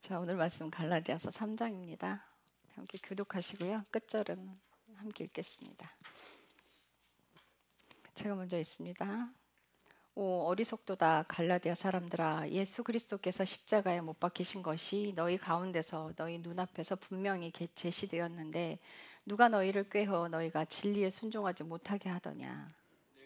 자, 오늘 말씀 갈라디아서 3장입니다. 함께 교독하시고요. 끝절은 함께 읽겠습니다. 제가 먼저 읽습니다. 오 어리석도다 갈라디아 사람들아, 예수 그리스도께서 십자가에 못 박히신 것이 너희 가운데서 너희 눈앞에서 분명히 제시되었는데 누가 너희를 꾀어 너희가 진리에 순종하지 못하게 하더냐.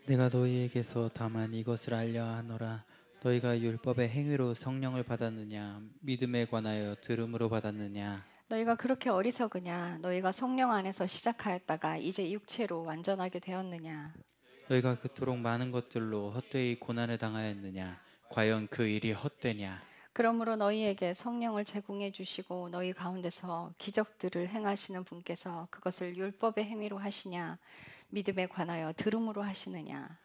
내가 너희에게서 다만 이것을 알려 하노라. 너희가 율법의 행위로 성령을 받았느냐 믿음에 관하여 들음으로 받았느냐. 너희가 그렇게 어리석으냐. 너희가 성령 안에서 시작하였다가 이제 육체로 완전하게 되었느냐. 너희가 그토록 많은 것들로 헛되이 고난을 당하였느냐. 과연 그 일이 헛되냐. 그러므로 너희에게 성령을 제공해 주시고 너희 가운데서 기적들을 행하시는 분께서 그것을 율법의 행위로 하시냐 믿음에 관하여 들음으로 하시느냐.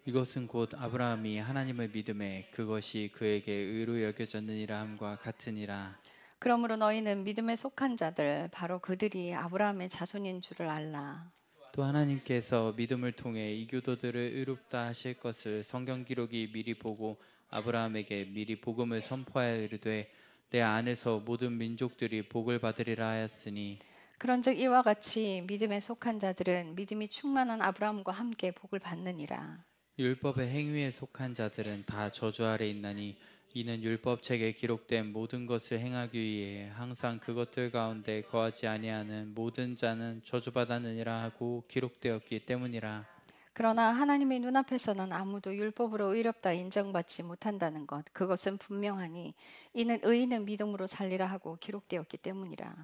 이것은 곧 아브라함이 하나님을 믿음에 그것이 그에게 의로 여겨졌느니라 함과 같으니라. 그러므로 너희는 믿음에 속한 자들 바로 그들이 아브라함의 자손인 줄을 알라. 또 하나님께서 믿음을 통해 이교도들을 의롭다 하실 것을 성경 기록이 미리 보고 아브라함에게 미리 복음을 선포하여 이르되 내 안에서 모든 민족들이 복을 받으리라 하였으니, 그런즉 이와 같이 믿음에 속한 자들은 믿음이 충만한 아브라함과 함께 복을 받느니라. 율법의 행위에 속한 자들은 다 저주 아래 있나니 이는 율법책에 기록된 모든 것을 행하기 위해 항상 그것들 가운데 거하지 아니하는 모든 자는 저주받았느니라 하고 기록되었기 때문이라. 그러나 하나님의 눈앞에서는 아무도 율법으로 의롭다 인정받지 못한다는 것, 그것은 분명하니 이는 의인은 믿음으로 살리라 하고 기록되었기 때문이라.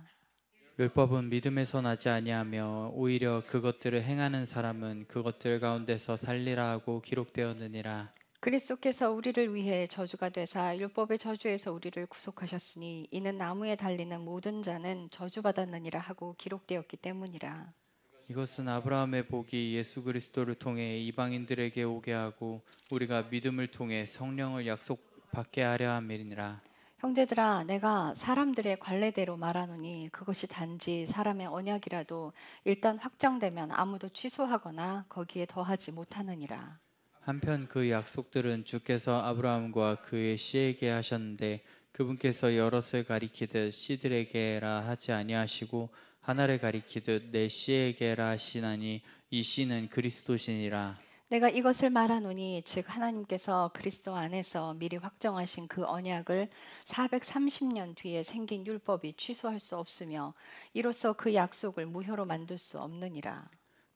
율법은 믿음에서 나지 아니하며 오히려 그것들을 행하는 사람은 그것들 가운데서 살리라 하고 기록되었느니라. 그리스도께서 우리를 위해 저주가 되사 율법의 저주에서 우리를 구속하셨으니 이는 나무에 달리는 모든 자는 저주받았느니라 하고 기록되었기 때문이라. 이것은 아브라함의 복이 예수 그리스도를 통해 이방인들에게 오게 하고 우리가 믿음을 통해 성령을 약속받게 하려 함이니라. 형제들아, 내가 사람들의 관례대로 말하노니 그것이 단지 사람의 언약이라도 일단 확정되면 아무도 취소하거나 거기에 더하지 못하느니라. 한편 그 약속들은 주께서 아브라함과 그의 씨에게 하셨는데 그분께서 여럿을 가리키듯 씨들에게라 하지 아니하시고 하나를 가리키듯 내 씨에게라 하시나니 이 씨는 그리스도시니라. 내가 이것을 말하노니 즉 하나님께서 그리스도 안에서 미리 확정하신 그 언약을 430년 뒤에 생긴 율법이 취소할 수 없으며 이로써 그 약속을 무효로 만들 수 없느니라.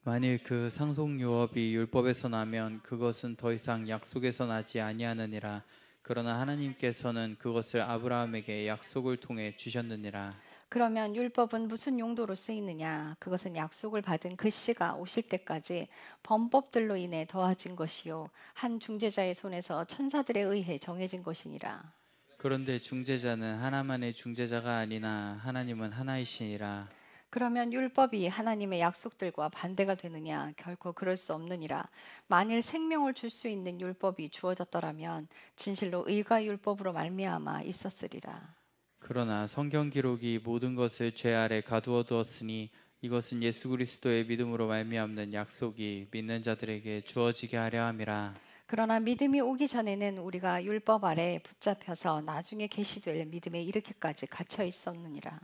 만일 그 상속 유업이 율법에서 나면 그것은 더 이상 약속에서 나지 아니하느니라. 그러나 하나님께서는 그것을 아브라함에게 약속을 통해 주셨느니라. 그러면 율법은 무슨 용도로 쓰이느냐? 그것은 약속을 받은 그 씨가 오실 때까지 범법들로 인해 더해진 것이요 한 중재자의 손에서 천사들에 의해 정해진 것이니라. 그런데 중재자는 하나만의 중재자가 아니나 하나님은 하나이시니라. 그러면 율법이 하나님의 약속들과 반대가 되느냐? 결코 그럴 수 없느니라. 만일 생명을 줄 수 있는 율법이 주어졌더라면 진실로 의가 율법으로 말미암아 있었으리라. 그러나 성경 기록이 모든 것을 죄 아래 가두어 두었으니 이것은 예수 그리스도의 믿음으로 말미암는 약속이 믿는 자들에게 주어지게 하려 함이라. 그러나 믿음이 오기 전에는 우리가 율법 아래 붙잡혀서 나중에 계시될 믿음에 이르기까지 갇혀 있었느니라.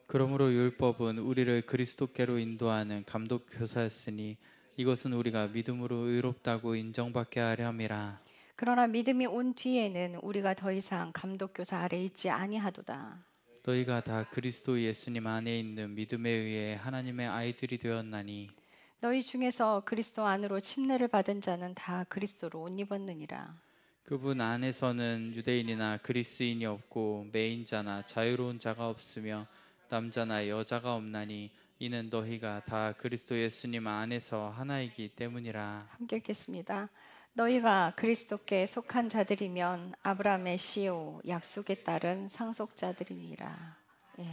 그러므로 율법은 우리를 그리스도께로 인도하는 감독 교사였으니 이것은 우리가 믿음으로 의롭다고 인정받게 하려 함이라. 그러나 믿음이 온 뒤에는 우리가 더 이상 감독교사 아래 있지 아니하도다. 너희가 다 그리스도 예수님 안에 있는 믿음에 의해 하나님의 아이들이 되었나니 너희 중에서 그리스도 안으로 침례를 받은 자는 다 그리스도로 옷 입었느니라. 그분 안에서는 유대인이나 그리스인이 없고 매인자나 자유로운 자가 없으며 남자나 여자가 없나니 이는 너희가 다 그리스도 예수님 안에서 하나이기 때문이라. 함께 읽겠습니다. 너희가 그리스도께 속한 자들이면 아브라함의 씨요 약속에 따른 상속자들이니라. 예,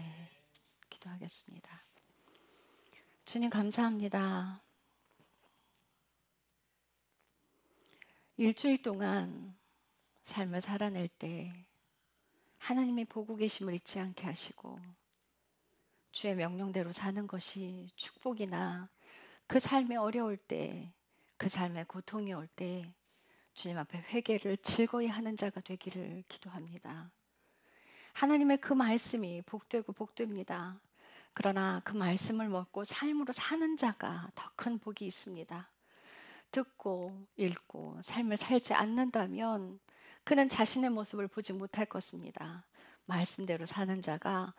기도하겠습니다. 주님 감사합니다. 일주일 동안 삶을 살아낼 때 하나님이 보고 계심을 잊지 않게 하시고 주의 명령대로 사는 것이 축복이나 그 삶이 어려울 때, 그 삶에 고통이 올 때 주님 앞에 회개를 즐거이 하는 자가 되기를 기도합니다. 하나님의 그 말씀이 복되고 복됩니다. 그러나 그 말씀을 먹고 삶으로 사는 자가 더 큰 복이 있습니다. 듣고 읽고 삶을 살지 않는다면 그는 자신의 모습을 보지 못할 것입니다. 말씀대로 사는 자가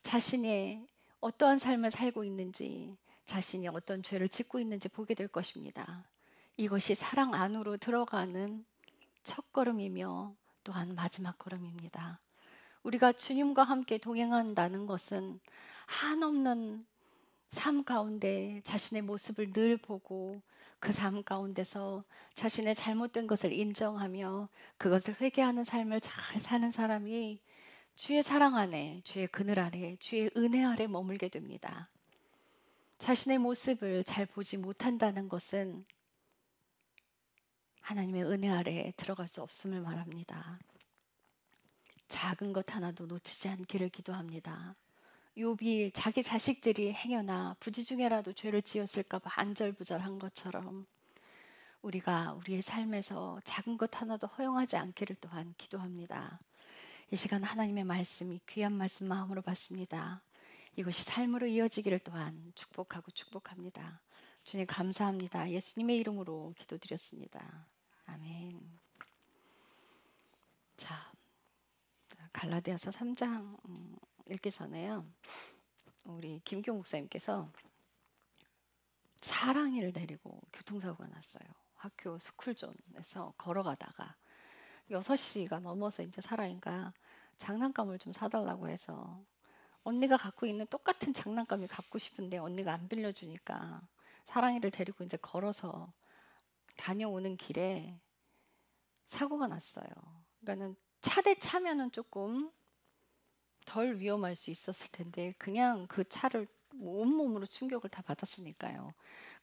자신의 어떠한 삶을 살고 있는지, 자신이 어떤 죄를 짓고 있는지 보게 될 것입니다. 이것이 사랑 안으로 들어가는 첫걸음이며 또한 마지막 걸음입니다. 우리가 주님과 함께 동행한다는 것은 한없는 삶 가운데 자신의 모습을 늘 보고 그 삶 가운데서 자신의 잘못된 것을 인정하며 그것을 회개하는 삶을 잘 사는 사람이 주의 사랑 안에, 주의 그늘 아래, 주의 은혜 아래 머물게 됩니다. 자신의 모습을 잘 보지 못한다는 것은 하나님의 은혜 아래 들어갈 수 없음을 말합니다. 작은 것 하나도 놓치지 않기를 기도합니다. 욥이 자기 자식들이 행여나 부지 중에라도 죄를 지었을까 봐 안절부절한 것처럼 우리가 우리의 삶에서 작은 것 하나도 허용하지 않기를 또한 기도합니다. 이 시간 하나님의 말씀이 귀한 말씀 마음으로 받습니다. 이것이 삶으로 이어지기를 또한 축복합니다. 주님 감사합니다. 예수님의 이름으로 기도드렸습니다. 아멘. 자, 갈라디아서 3장 읽기 전에요. 우리 김경 목사님께서 사랑이를 데리고 교통사고가 났어요. 학교 스쿨존에서 걸어가다가 6시가 넘어서 이제 사랑이가 장난감을 좀 사달라고 해서 언니가 갖고 있는 똑같은 장난감이 갖고 싶은데 언니가 안 빌려주니까 사랑이를 데리고 이제 걸어서 다녀오는 길에 사고가 났어요. 그러니까는 차 대 차면은 조금 덜 위험할 수 있었을 텐데 그냥 그 차를 온몸으로 충격을 다 받았으니까요.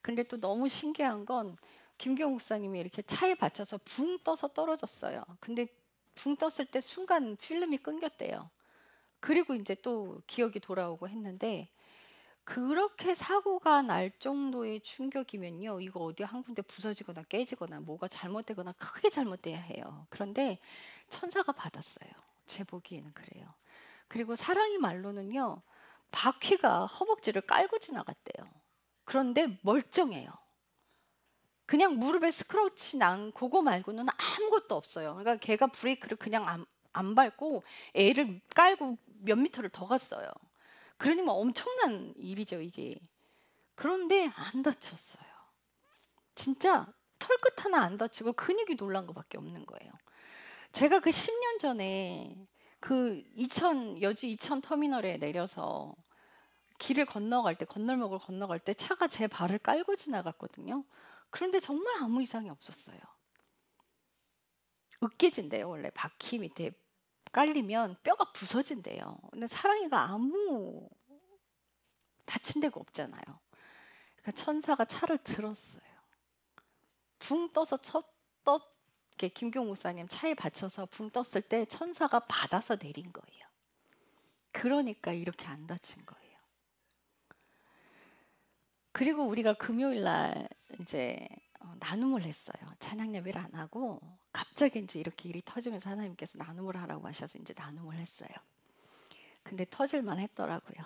근데 또 너무 신기한 건 김경 목사님이 이렇게 차에 받쳐서 붕 떠서 떨어졌어요. 근데 붕 떴을 때 순간 필름이 끊겼대요. 그리고 이제 또 기억이 돌아오고 했는데 그렇게 사고가 날 정도의 충격이면요. 이거 어디 한 군데 부서지거나 깨지거나 뭐가 잘못되거나 크게 잘못돼야 해요. 그런데 천사가 받았어요. 제 보기에는 그래요. 그리고 사랑이 말로는요. 바퀴가 허벅지를 깔고 지나갔대요. 그런데 멀쩡해요. 그냥 무릎에 스크러치 난 그거 말고는 아무것도 없어요. 그러니까 걔가 브레이크를 그냥 안 밟고 애를 깔고 몇 미터를 더 갔어요. 그러니 뭐 엄청난 일이죠 이게. 그런데 안 다쳤어요. 진짜 털끝 하나 안 다치고 근육이 놀란 것밖에 없는 거예요. 제가 그 10년 전에 그 여주 이천 터미널에 내려서 길을 건너갈 때 건널목을 건너갈 때 차가 제 발을 깔고 지나갔거든요. 그런데 정말 아무 이상이 없었어요. 으깨진대요. 원래 바퀴 밑에 깔리면 뼈가 부서진대요. 근데 사랑이가 아무 다친 데가 없잖아요. 그러니까 천사가 차를 들었어요. 붕 떠서 이렇게 김경 목사님 차에 받쳐서 붕 떴을 때 천사가 받아서 내린 거예요. 그러니까 이렇게 안 다친 거예요. 그리고 우리가 금요일 날 이제 나눔을 했어요. 찬양 예배를 안 하고 갑자기 이제 이렇게 일이 터지면서 하나님께서 나눔을 하라고 하셔서 이제 나눔을 했어요. 근데 터질만 했더라고요.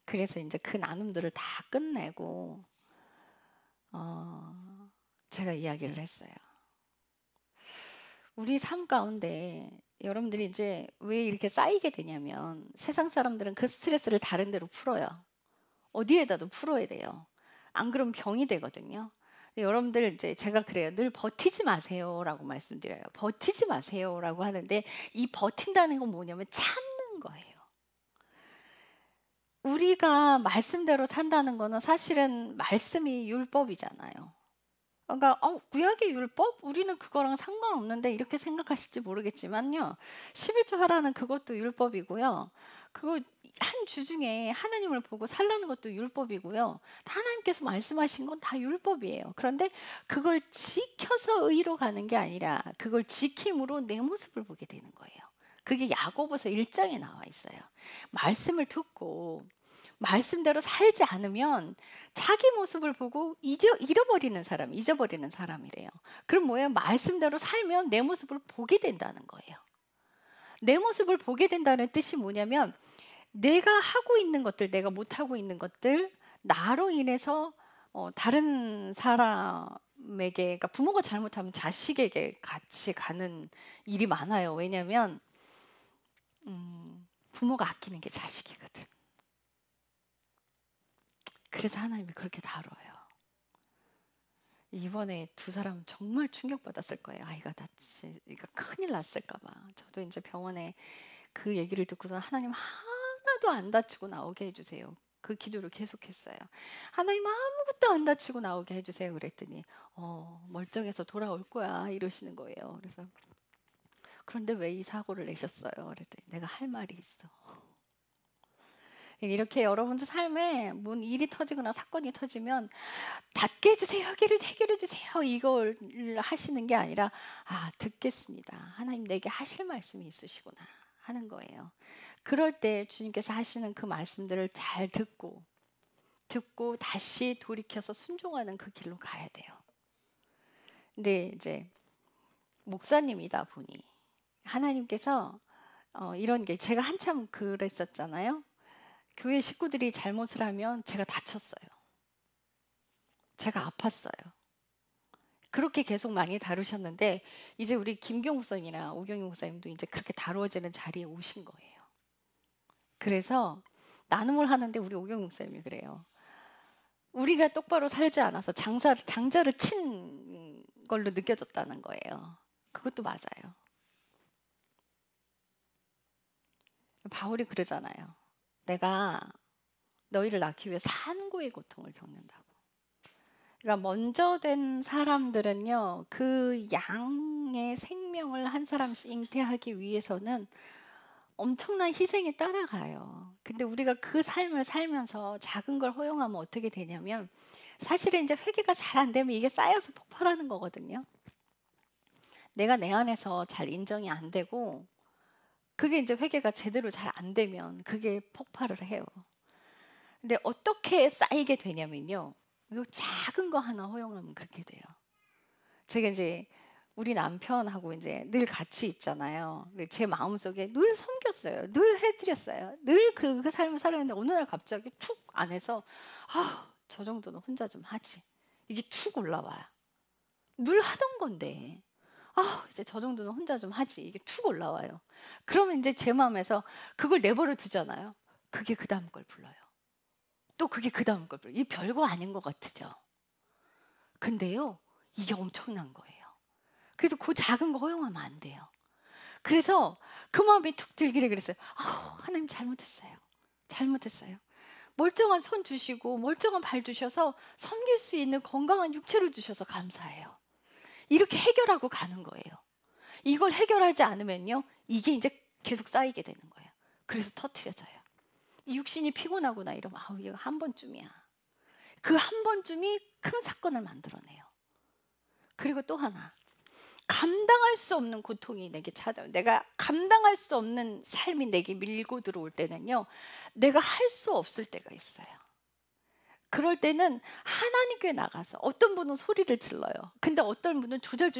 그래서 이제 그 나눔들을 다 끝내고 제가 이야기를 했어요. 우리 삶 가운데 여러분들이 이제 왜 이렇게 쌓이게 되냐면 세상 사람들은 그 스트레스를 다른 데로 풀어요. 어디에다도 풀어야 돼요. 안 그러면 병이 되거든요. 여러분들 이제 제가 그래요. 늘 버티지 마세요라고 말씀드려요. 버티지 마세요라고 하는데 이 버틴다는 건 뭐냐면 참는 거예요. 우리가 말씀대로 산다는 거는 사실은 말씀이 율법이잖아요. 그러니까 구약의 율법? 우리는 그거랑 상관없는데 이렇게 생각하실지 모르겠지만요. 11조 하라는 그것도 율법이고요. 그거 한 주 중에 하나님을 보고 살라는 것도 율법이고요. 하나님께서 말씀하신 건 다 율법이에요. 그런데 그걸 지켜서 의로 가는 게 아니라 그걸 지킴으로 내 모습을 보게 되는 거예요. 그게 야고보서 1장에 나와 있어요. 말씀을 듣고 말씀대로 살지 않으면 자기 모습을 보고 잊어버리는 사람이래요. 그럼 뭐예요? 말씀대로 살면 내 모습을 보게 된다는 거예요. 내 모습을 보게 된다는 뜻이 뭐냐면 내가 하고 있는 것들, 내가 못하고 있는 것들, 나로 인해서 다른 사람에게, 그러니까 부모가 잘못하면 자식에게 같이 가는 일이 많아요. 왜냐하면 부모가 아끼는 게 자식이거든. 그래서 하나님이 그렇게 다뤄요. 이번에 두 사람 정말 충격받았을 거예요. 아이가 그러니까 큰일 났을까 봐. 저도 이제 병원에 그 얘기를 듣고서 하나님 하나도 안 다치고 나오게 해주세요. 그 기도를 계속했어요. 하나님 아무것도 안 다치고 나오게 해주세요. 그랬더니 멀쩡해서 돌아올 거야 이러시는 거예요. 그래서 그런데 왜 이 사고를 내셨어요? 그랬더니 내가 할 말이 있어. 이렇게 여러분들 삶에 뭔 일이 터지거나 사건이 터지면 닫게 해주세요, 해결해 주세요 이걸 하시는 게 아니라 듣겠습니다. 하나님 내게 하실 말씀이 있으시구나 하는 거예요. 그럴 때 주님께서 하시는 그 말씀들을 잘 듣고 다시 돌이켜서 순종하는 그 길로 가야 돼요. 근데 이제 목사님이다 보니 하나님께서 이런 게 제가 한참 그랬었잖아요. 교회 식구들이 잘못을 하면 제가 다쳤어요. 제가 아팠어요. 그렇게 계속 많이 다루셨는데 이제 우리 김경 목사님이나 오경희 목사님도 이제 그렇게 다루어지는 자리에 오신 거예요. 그래서 나눔을 하는데 우리 오경희 목사님이 그래요. 우리가 똑바로 살지 않아서 장자를 친 걸로 느껴졌다는 거예요. 그것도 맞아요. 바울이 그러잖아요. 내가 너희를 낳기 위해 산고의 고통을 겪는다고. 그러니까 먼저 된 사람들은요, 그 양의 생명을 한 사람씩 잉태하기 위해서는 엄청난 희생에 따라가요. 근데 우리가 그 삶을 살면서 작은 걸 허용하면 어떻게 되냐면 사실은 이제 회개가 잘 안 되면 이게 쌓여서 폭발하는 거거든요. 내가 내 안에서 잘 인정이 안 되고 그게 이제 회개가 제대로 잘 안 되면 그게 폭발을 해요. 근데 어떻게 쌓이게 되냐면요. 요 작은 거 하나 허용하면 그렇게 돼요. 제가 이제 우리 남편하고 이제 늘 같이 있잖아요. 제 마음속에 늘 섬겼어요. 늘 해드렸어요. 늘 그 삶을 살았는데 어느 날 갑자기 툭 안에서 저 정도는 혼자 좀 하지. 이게 툭 올라와요. 늘 하던 건데 이제 저 정도는 혼자 좀 하지. 이게 툭 올라와요. 그러면 이제 제 마음에서 그걸 내버려 두잖아요. 그게 그 다음 걸 불러요. 또 그게 그 다음 걸 불러요. 이 별거 아닌 것 같죠. 근데요, 이게 엄청난 거예요. 그래서 그 작은 거 허용하면 안 돼요. 그래서 그 마음이 툭 들기를 그랬어요. 하나님 잘못했어요. 잘못했어요. 멀쩡한 손 주시고 멀쩡한 발 주셔서 섬길 수 있는 건강한 육체를 주셔서 감사해요. 이렇게 해결하고 가는 거예요. 이걸 해결하지 않으면요, 이게 이제 계속 쌓이게 되는 거예요. 그래서 터트려져요. 육신이 피곤하구나 이러면 이거 한 번쯤이야. 그 한 번쯤이 큰 사건을 만들어내요. 그리고 또 하나, 감당할 수 없는 고통이 내게 찾아요. 내가 감당할 수 없는 삶이 내게 밀고 들어올 때는요, 내가 할 수 없을 때가 있어요. 그럴 때는 하나님께 나가서 어떤 분은 소리를 질러요. 근데 어떤 분은 조절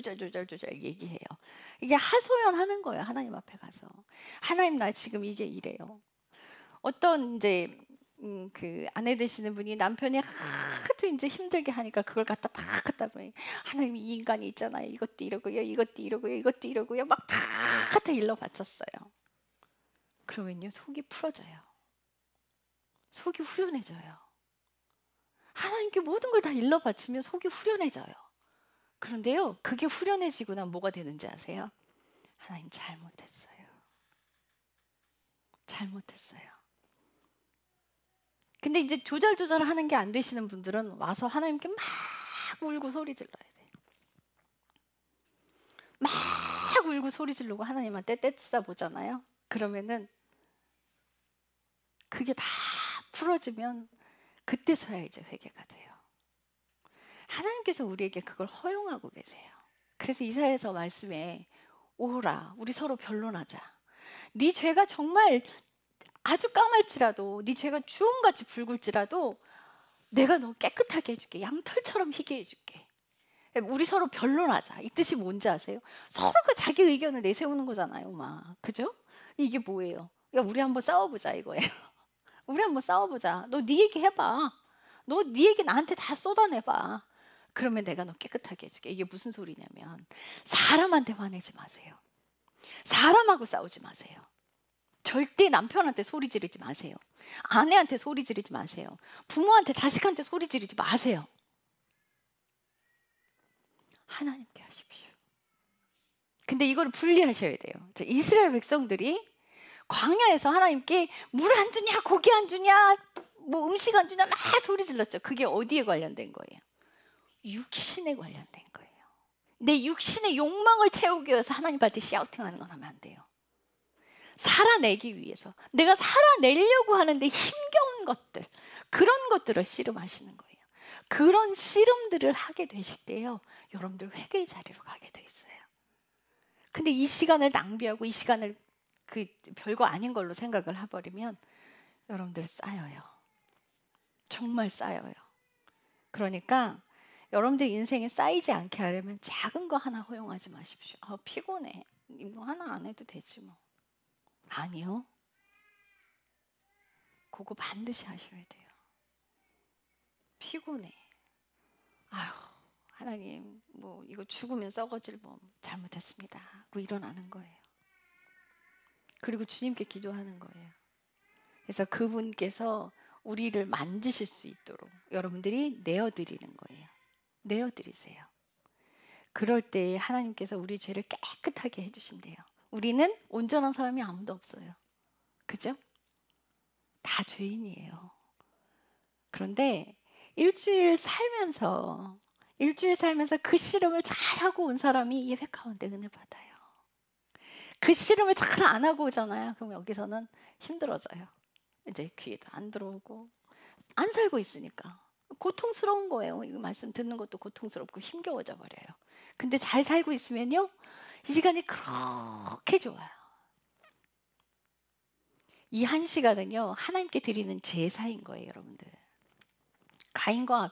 얘기해요. 이게 하소연하는 거예요. 하나님 앞에 가서 하나님 나 지금 이게 이래요. 어떤 이제 그 아내 되시는 분이 남편이 하도 이제 힘들게 하니까 그걸 다 갖다 보니 하나님 이 인간이 있잖아요. 이것도 이러고요, 이것도 이러고요, 이것도 이러고요, 막 다 일러 바쳤어요. 그러면요 속이 풀어져요. 속이 후련해져요. 하나님께 모든 걸 다 일러 바치면 속이 후련해져요. 그런데요, 그게 후련해지고 나면 뭐가 되는지 아세요? 하나님 잘못했어요. 근데 이제 조절하는 게 안 되시는 분들은 와서 하나님께 막 울고 소리 질러야 돼. 막 울고 소리 지르고 하나님한테 떼쓰다 보잖아요. 그러면은 그게 다 풀어지면 그때서야 이제 회개가 돼요. 하나님께서 우리에게 그걸 허용하고 계세요. 그래서 이사야서 말씀에 오라 우리 서로 변론하자. 네 죄가 정말 아주 까말지라도 네 죄가 주홍같이 붉을지라도 내가 너 깨끗하게 해줄게. 양털처럼 희게 해줄게. 우리 서로 변론하자. 이 뜻이 뭔지 아세요? 서로가 자기 의견을 내세우는 거잖아요, 막. 그죠? 이게 뭐예요? 야, 우리 한번 싸워보자 이거예요. 우리 한번 싸워보자. 너 네 얘기 해봐. 너 네 얘기 나한테 다 쏟아내봐. 그러면 내가 너 깨끗하게 해줄게. 이게 무슨 소리냐면 사람한테 화내지 마세요. 사람하고 싸우지 마세요. 절대 남편한테 소리 지르지 마세요. 아내한테 소리 지르지 마세요. 부모한테, 자식한테 소리 지르지 마세요. 하나님께 하십시오. 근데 이걸 분리하셔야 돼요. 이스라엘 백성들이 광야에서 하나님께 물 안 주냐, 고기 안 주냐, 뭐 음식 안 주냐 막 소리 질렀죠. 그게 어디에 관련된 거예요? 육신에 관련된 거예요. 내 육신의 욕망을 채우기 위해서 하나님한테 샤우팅하는 건 하면 안 돼요. 살아내기 위해서, 내가 살아내려고 하는데 힘겨운 것들, 그런 것들을 씨름하시는 거예요. 그런 씨름들을 하게 되실 때요, 여러분들 회개의 자리로 가게 돼 있어요. 근데 이 시간을 낭비하고 이 시간을 그 별거 아닌 걸로 생각을 해버리면 여러분들 쌓여요. 정말 쌓여요. 그러니까 여러분들 인생에 쌓이지 않게 하려면 작은 거 하나 허용하지 마십시오. 아, 피곤해. 이거 하나 안 해도 되지 뭐. 아니요. 그거 반드시 하셔야 돼요. 피곤해. 아휴, 하나님, 뭐 이거 죽으면 썩어질 뭐 잘못했습니다. 그 일어나는 거예요. 그리고 주님께 기도하는 거예요. 그래서 그분께서 우리를 만지실 수 있도록 여러분들이 내어드리는 거예요. 내어드리세요. 그럴 때 하나님께서 우리 죄를 깨끗하게 해주신대요. 우리는 온전한 사람이 아무도 없어요. 그죠? 다 죄인이에요. 그런데 일주일 살면서 그 씨름을 잘하고 온 사람이 예배 가운데 은혜 받아요. 그 씨름을 잘 안 하고 오잖아요. 그럼 여기서는 힘들어져요. 이제 귀에도 안 들어오고 안 살고 있으니까 고통스러운 거예요. 이거 말씀 듣는 것도 고통스럽고 힘겨워져 버려요. 근데 잘 살고 있으면요, 이 시간이 그렇게 좋아요. 이 한 시간은요, 하나님께 드리는 제사인 거예요, 여러분들. 가인과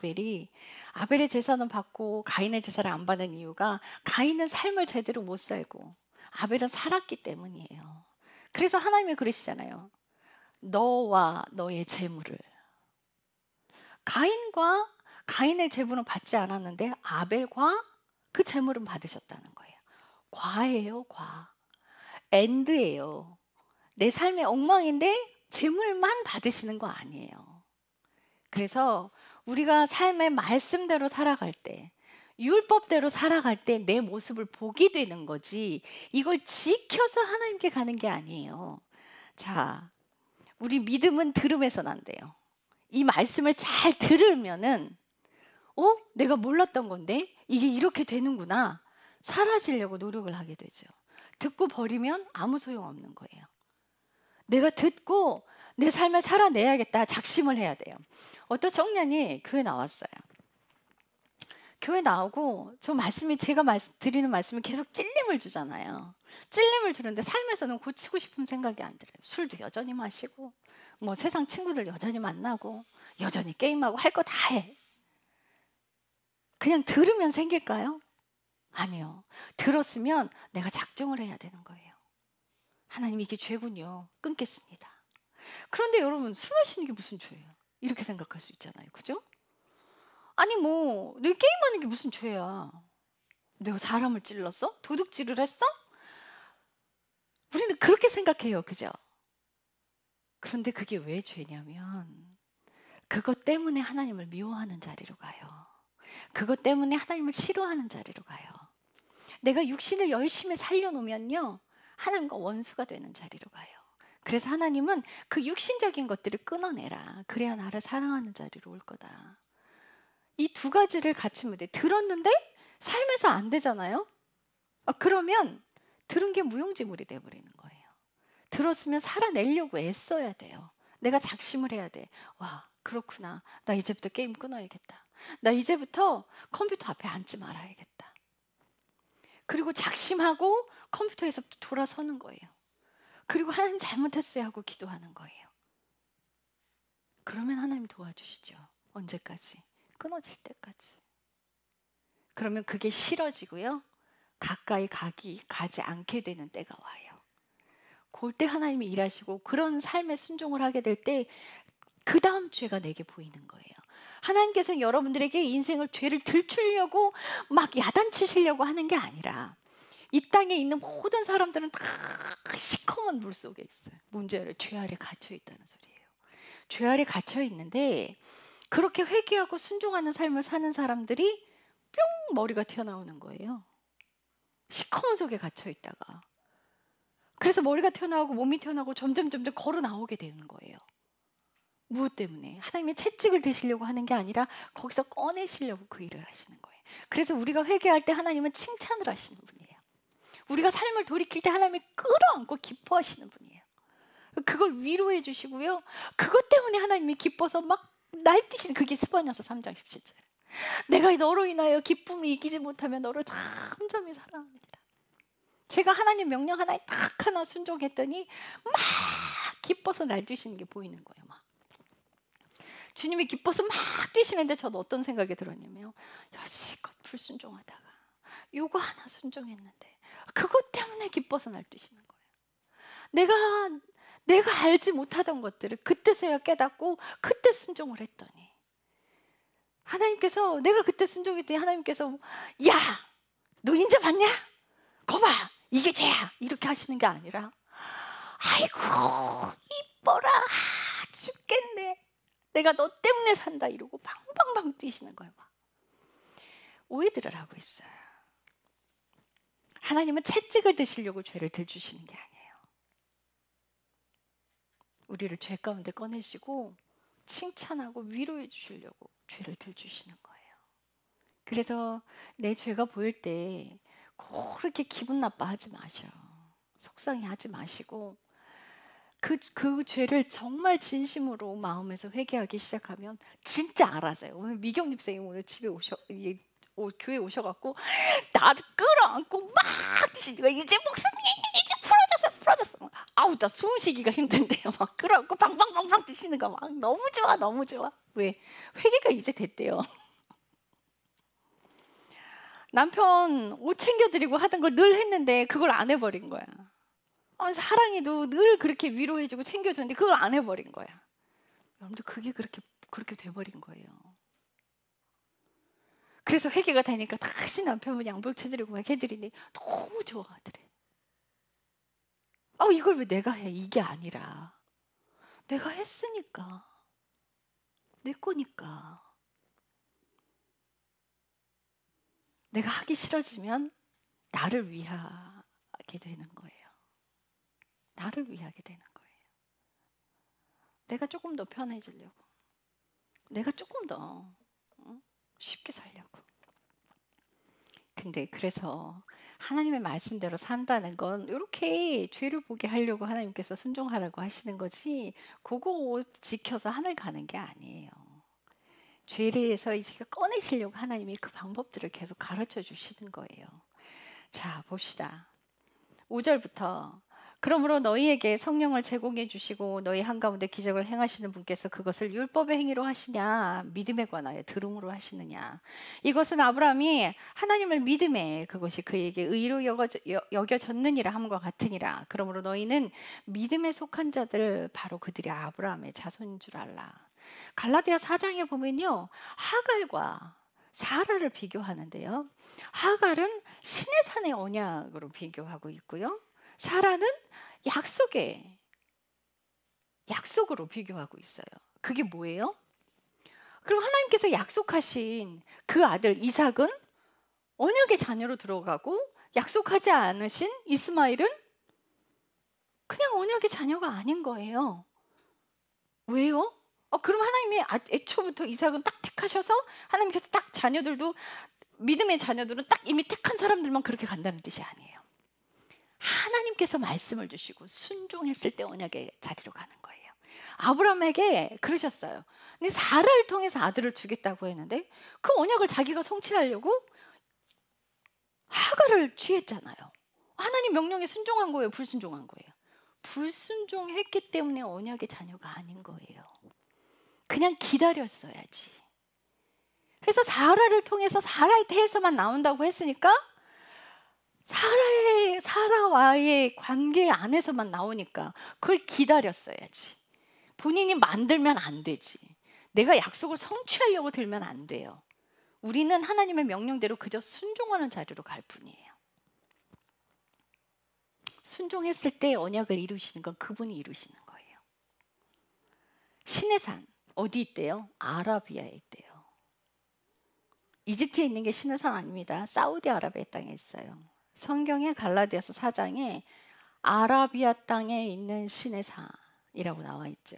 아벨의 제사는 받고 가인의 제사를 안 받는 이유가 가인은 삶을 제대로 못 살고 아벨은 살았기 때문이에요. 그래서 하나님이 그러시잖아요. 너와 너의 재물을. 가인의 재물은 받지 않았는데 아벨과 그 재물은 받으셨다는 거예요. 과예요, 과. 엔드예요. 내 삶의 엉망인데 재물만 받으시는 거 아니에요. 그래서 우리가 삶의 말씀대로 살아갈 때, 율법대로 살아갈 때 내 모습을 보게 되는 거지, 이걸 지켜서 하나님께 가는 게 아니에요. 자, 우리 믿음은 들음에서 난대요. 이 말씀을 잘 들으면은 내가 몰랐던 건데 이게 이렇게 되는구나. 사라지려고 노력을 하게 되죠. 듣고 버리면 아무 소용없는 거예요. 내가 듣고 내 삶을 살아내야겠다 작심을 해야 돼요. 어떤 청년이 교회 나왔어요. 교회 나오고 제가 드리는 말씀이 계속 찔림을 주잖아요. 찔림을 주는데 삶에서는 고치고 싶은 생각이 안 들어요. 술도 여전히 마시고 뭐 세상 친구들 여전히 만나고 여전히 게임하고 할 거 다 해. 그냥 들으면 생길까요? 아니요. 들었으면 내가 작정을 해야 되는 거예요. 하나님, 이게 죄군요. 끊겠습니다. 그런데 여러분, 술 마시는 게 무슨 죄예요? 이렇게 생각할 수 있잖아요. 그죠? 아니 뭐 내가 게임하는 게 무슨 죄야? 내가 사람을 찔렀어? 도둑질을 했어? 우리는 그렇게 생각해요. 그죠? 그런데 그게 왜 죄냐면 그것 때문에 하나님을 미워하는 자리로 가요. 그것 때문에 하나님을 싫어하는 자리로 가요. 내가 육신을 열심히 살려놓으면요, 하나님과 원수가 되는 자리로 가요. 그래서 하나님은 그 육신적인 것들을 끊어내라. 그래야 나를 사랑하는 자리로 올 거다. 이 두 가지를 같이 못해. 들었는데 삶에서 안 되잖아요. 그러면 들은 게 무용지물이 돼버리는 거예요. 들었으면 살아내려고 애써야 돼요. 내가 작심을 해야 돼. 와, 그렇구나. 나 이제부터 게임 끊어야겠다. 나 이제부터 컴퓨터 앞에 앉지 말아야겠다. 그리고 작심하고 컴퓨터에서부터 돌아서는 거예요. 그리고 하나님 잘못했어요 하고 기도하는 거예요. 그러면 하나님 도와주시죠. 언제까지? 끊어질 때까지. 그러면 그게 싫어지고요, 가까이 가지 않게 되는 때가 와요. 그때 하나님이 일하시고 그런 삶에 순종을 하게 될 때 그 다음 죄가 내게 보이는 거예요. 하나님께서는 여러분들에게 인생을 죄를 들추려고 막 야단치시려고 하는 게 아니라 이 땅에 있는 모든 사람들은 다 시커먼 물 속에 있어요. 문제를 죄 아래 갇혀 있다는 소리예요. 죄 아래 갇혀 있는데 그렇게 회개하고 순종하는 삶을 사는 사람들이 뿅 머리가 튀어나오는 거예요. 시커먼 속에 갇혀 있다가 그래서 머리가 튀어나오고 몸이 튀어나오고 점점 걸어 나오게 되는 거예요. 무엇 때문에? 하나님의 채찍을 드시려고 하는 게 아니라 거기서 꺼내시려고 그 일을 하시는 거예요. 그래서 우리가 회개할 때 하나님은 칭찬을 하시는 분이에요. 우리가 삶을 돌이킬 때 하나님이 끌어안고 기뻐하시는 분이에요. 그걸 위로해 주시고요. 그것 때문에 하나님이 기뻐서 막 날뛰시는 그게 스바냐서 3장 17절. 내가 너로 인하여 기쁨을 이기지 못하면 너를 잠잠히 사랑하느니라. 제가 하나님 명령 하나에 딱 하나 순종했더니 막 기뻐서 날뛰시는 게 보이는 거예요. 막. 주님이 기뻐서 막 뛰시는데 저도 어떤 생각이 들었냐면 여지껏 불순종하다가 요거 하나 순종했는데 그것 때문에 기뻐서 날뛰시는 거예요. 내가 알지 못하던 것들을 그때서야 깨닫고 그때 순종을 했더니 하나님께서 내가 그때 순종했더니 하나님께서 야! 너 인자 받냐? 거봐! 이게 죄야! 이렇게 하시는 게 아니라 아이고 이뻐라 죽겠네 내가 너 때문에 산다 이러고 방방방 뛰시는 거예요. 막. 오해들을 하고 있어요. 하나님은 채찍을 드시려고 죄를 들주시는 게 아니에요. 우리를 죄 가운데 꺼내시고 칭찬하고 위로해 주시려고 죄를 들주시는 거예요. 그래서 내 죄가 보일 때 그렇게 기분 나빠하지 마셔. 속상해하지 마시고 그 죄를 정말 진심으로 마음에서 회개하기 시작하면 진짜 알아서요. 오늘 미경립 선생님 오늘 집에 교회 오셔갖고 나를 끌어안고 막 이제 목사님 이제 풀어졌어. 아우 나 숨쉬기가 힘든데요. 막 끌어안고 방방방방 뛰시는 거 막 너무 좋아. 왜? 회개가 이제 됐대요. 남편 옷 챙겨드리고 하던 걸 늘 했는데 그걸 안 해버린 거야. 사랑이도 늘 그렇게 위로해주고 챙겨줬는데 그걸 안 해버린 거야. 여러분들 그게 그렇게 돼버린 거예요. 그래서 회개가 되니까 다시 남편분 양복 쳐드리고 막 해드리니 너무 좋아하더래. 이걸 왜 내가 해? 이게 아니라 내가 했으니까 내 거니까 내가 하기 싫어지면 나를 위하게 되는 거예요. 나를 위하게 되는 거예요. 내가 조금 더 편해지려고 내가 조금 더 쉽게 살려고. 근데 그래서 하나님의 말씀대로 산다는 건 이렇게 죄를 보게 하려고 하나님께서 순종하라고 하시는 거지 그거 지켜서 하늘 가는 게 아니에요. 죄에서 이제 꺼내시려고 하나님이 그 방법들을 계속 가르쳐 주시는 거예요. 자 봅시다. 5절부터 그러므로 너희에게 성령을 제공해 주시고 너희 한가운데 기적을 행하시는 분께서 그것을 율법의 행위로 하시냐 믿음에 관하여 들음으로 하시느냐. 이것은 아브라함이 하나님을 믿음에 그것이 그에게 의로 여겨졌느니라 함과 같으니라. 그러므로 너희는 믿음에 속한 자들 바로 그들이 아브라함의 자손인 줄 알라. 갈라디아 4장에 보면요 하갈과 사라를 비교하는데요. 하갈은 시내산의 언약으로 비교하고 있고요. 사라는 약속으로 비교하고 있어요. 그게 뭐예요? 그럼 하나님께서 약속하신 그 아들 이삭은 언약의 자녀로 들어가고 약속하지 않으신 이스마엘은 그냥 언약의 자녀가 아닌 거예요. 왜요? 그럼 하나님이 애초부터 이삭은 딱 택하셔서 하나님께서 딱 자녀들도 믿음의 자녀들은 딱 이미 택한 사람들만 그렇게 간다는 뜻이 아니에요. 하나님께서 말씀을 주시고 순종했을 때 언약의 자리로 가는 거예요. 아브라함에게 그러셨어요. 근데 사라를 통해서 아들을 주겠다고 했는데 그 언약을 자기가 성취하려고 하갈을 취했잖아요. 하나님 명령에 순종한 거예요? 불순종한 거예요? 불순종했기 때문에 언약의 자녀가 아닌 거예요. 그냥 기다렸어야지. 그래서 사라를 통해서 사라의 태에서만 나온다고 했으니까 사라와의 관계 안에서만 나오니까 그걸 기다렸어야지. 본인이 만들면 안 되지. 내가 약속을 성취하려고 들면 안 돼요. 우리는 하나님의 명령대로 그저 순종하는 자리로 갈 뿐이에요. 순종했을 때 언약을 이루시는 건 그분이 이루시는 거예요. 신의 산 어디 있대요? 아라비아에 있대요. 이집트에 있는 게 신의 산 아닙니다. 사우디아라비아 땅에 있어요. 성경의 갈라디아서 4장에 아라비아 땅에 있는 신의 산이라고 나와 있죠.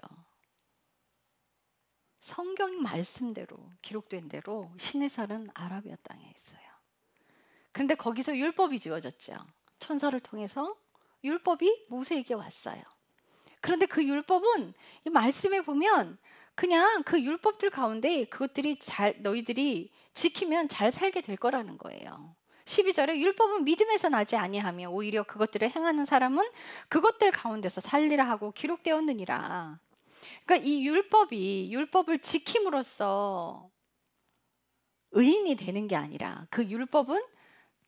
성경 말씀대로 기록된 대로 신의 산은 아라비아 땅에 있어요. 그런데 거기서 율법이 주어졌죠. 천사를 통해서 율법이 모세에게 왔어요. 그런데 그 율법은 이 말씀에 보면 그냥 그 율법들 가운데 그것들이 너희들이 지키면 잘 살게 될 거라는 거예요. 12절에 율법은 믿음에서 나지 아니하며 오히려 그것들을 행하는 사람은 그것들 가운데서 살리라 하고 기록되었느니라. 그러니까 이 율법을 지킴으로써 의인이 되는 게 아니라 그 율법은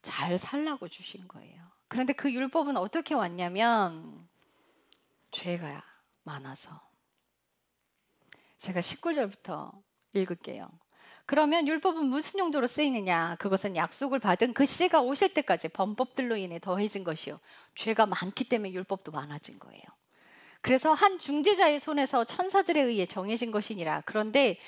잘 살라고 주신 거예요. 그런데 그 율법은 어떻게 왔냐면 죄가 많아서. 제가 19절부터 읽을게요. 그러면 율법은 무슨 용도로 쓰이느냐? 그것은 약속을 받은 그 씨가 오실 때까지 범법들로 인해 더해진 것이요. 죄가 많기 때문에 율법도 많아진 거예요. 그래서 한 중재자의 손에서 천사들에 의해 정해진 것이니라. 그런데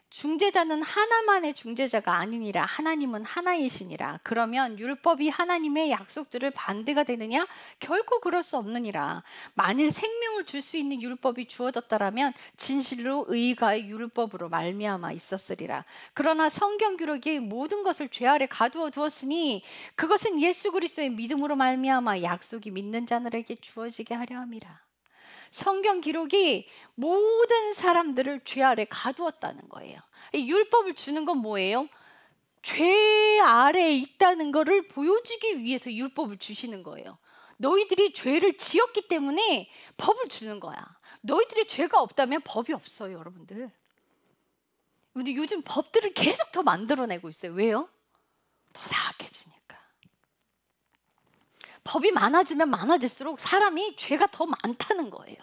중재자는 하나만의 중재자가 아니니라. 하나님은 하나이시니라. 그러면 율법이 하나님의 약속들을 반대가 되느냐? 결코 그럴 수 없느니라. 만일 생명을 줄 수 있는 율법이 주어졌다라면 진실로 의가 율법으로 말미암아 있었으리라. 그러나 성경 기록이 모든 것을 죄 아래 가두어 두었으니 그것은 예수 그리스도의 믿음으로 말미암아 약속이 믿는 자들에게 주어지게 하려 함이라. 성경 기록이 모든 사람들을 죄 아래 가두었다는 거예요. 이 율법을 주는 건 뭐예요? 죄 아래에 있다는 것을 보여주기 위해서 율법을 주시는 거예요. 너희들이 죄를 지었기 때문에 법을 주는 거야. 너희들이 죄가 없다면 법이 없어요, 여러분들. 근데 요즘 법들을 계속 더 만들어내고 있어요. 왜요? 더 사악해지니까. 법이 많아지면 많아질수록 사람이 죄가 더 많다는 거예요.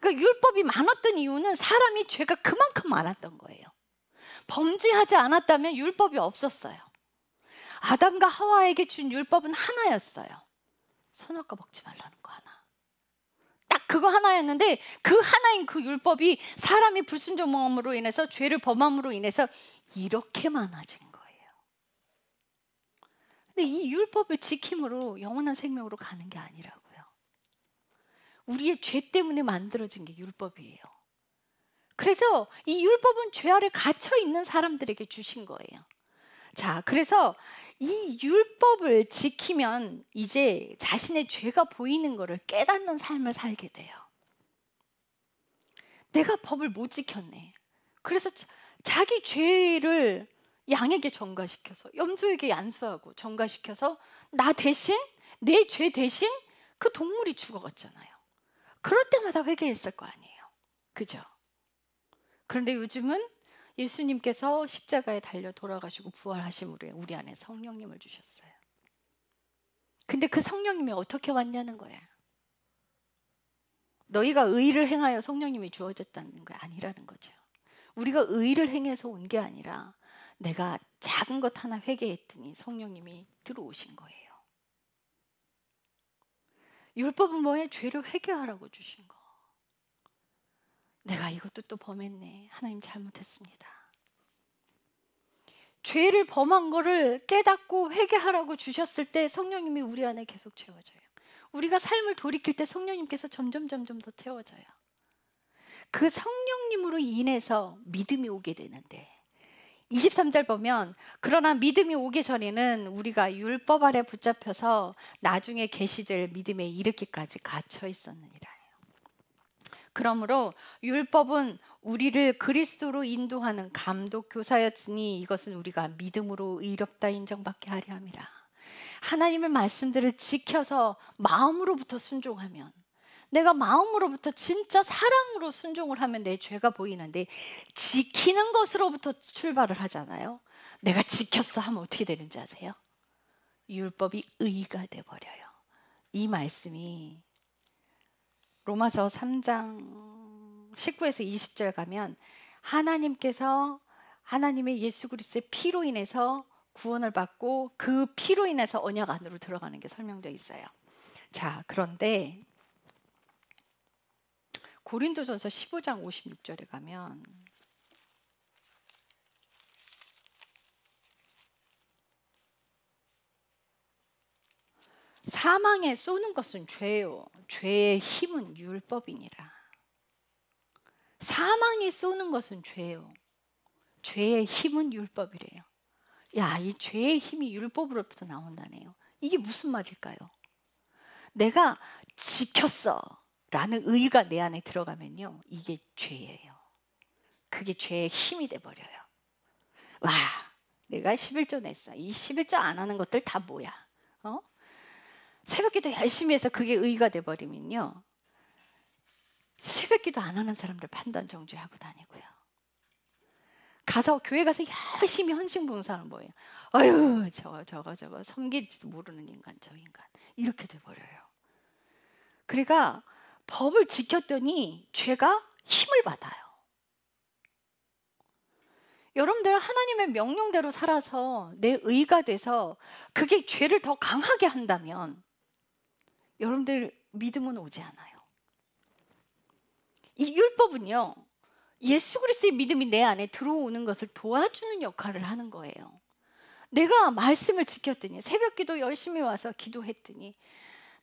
그러니까 율법이 많았던 이유는 사람이 죄가 그만큼 많았던 거예요. 범죄하지 않았다면 율법이 없었어요. 아담과 하와에게 준 율법은 하나였어요. 선악과 먹지 말라는 거 하나. 딱 그거 하나였는데 그 하나인 그 율법이 사람이 불순종함으로 인해서 죄를 범함으로 인해서 이렇게 많아진 거예요. 근데 이 율법을 지킴으로 영원한 생명으로 가는 게 아니라고요. 우리의 죄 때문에 만들어진 게 율법이에요. 그래서 이 율법은 죄 아래 갇혀 있는 사람들에게 주신 거예요. 자, 그래서 이 율법을 지키면 이제 자신의 죄가 보이는 것을 깨닫는 삶을 살게 돼요. 내가 법을 못 지켰네. 그래서 자기 죄를 양에게 전가시켜서 염소에게 안수하고 전가시켜서 나 대신 내 죄 대신 그 동물이 죽어갔잖아요. 그럴 때마다 회개했을 거 아니에요. 그죠? 그런데 요즘은 예수님께서 십자가에 달려 돌아가시고 부활하심으로 우리 안에 성령님을 주셨어요. 근데 그 성령님이 어떻게 왔냐는 거예요. 너희가 의를 행하여 성령님이 주어졌다는 게 아니라는 거죠. 우리가 의를 행해서 온 게 아니라 내가 작은 것 하나 회개했더니 성령님이 들어오신 거예요. 율법은 뭐예요? 죄를 회개하라고 주신 거. 내가 이것도 또 범했네. 하나님 잘못했습니다. 죄를 범한 거를 깨닫고 회개하라고 주셨을 때 성령님이 우리 안에 계속 채워져요. 우리가 삶을 돌이킬 때 성령님께서 점점 더 채워져요. 그 성령님으로 인해서 믿음이 오게 되는데 23절 보면 그러나 믿음이 오기 전에는 우리가 율법 아래 붙잡혀서 나중에 계시될 믿음에 이르기까지 갇혀 있었느니라. 그러므로 율법은 우리를 그리스도로 인도하는 감독 교사였으니 이것은 우리가 믿음으로 의롭다 인정받게 하려 함이라. 하나님의 말씀들을 지켜서 마음으로부터 순종하면, 내가 마음으로부터 진짜 사랑으로 순종을 하면 내 죄가 보이는데 지키는 것으로부터 출발을 하잖아요. 내가 지켰어 하면 어떻게 되는지 아세요? 율법이 의가 돼버려요. 이 말씀이 로마서 3장 19에서 20절 가면 하나님께서 하나님의 예수 그리스도의 피로 인해서 구원을 받고 그 피로 인해서 언약 안으로 들어가는 게 설명되어 있어요. 자, 그런데 고린도전서 15장 56절에 가면 사망에 쏘는 것은 죄요, 죄의 힘은 율법이니라. 사망에 쏘는 것은 죄요, 죄의 힘은 율법이래요. 야, 이 죄의 힘이 율법으로부터 나온다네요. 이게 무슨 말일까요? 내가 지켰어 라는 의가 내 안에 들어가면요, 이게 죄예요. 그게 죄의 힘이 돼버려요. 와, 내가 11조 냈어. 이 11조 안 하는 것들 다 뭐야? 새벽기도 열심히 해서 그게 의가 돼버리면요, 새벽기도 안 하는 사람들 판단 정죄하고 다니고요. 가서 교회 가서 열심히 헌신 보는 사람 뭐예요? 아유, 저거 섬길지도 모르는 인간, 저 인간, 이렇게 돼버려요. 그러니까 법을 지켰더니 죄가 힘을 받아요. 여러분들 하나님의 명령대로 살아서 내 의가 돼서 그게 죄를 더 강하게 한다면 여러분들 믿음은 오지 않아요. 이 율법은요, 예수 그리스도의 믿음이 내 안에 들어오는 것을 도와주는 역할을 하는 거예요. 내가 말씀을 지켰더니, 새벽기도 열심히 와서 기도했더니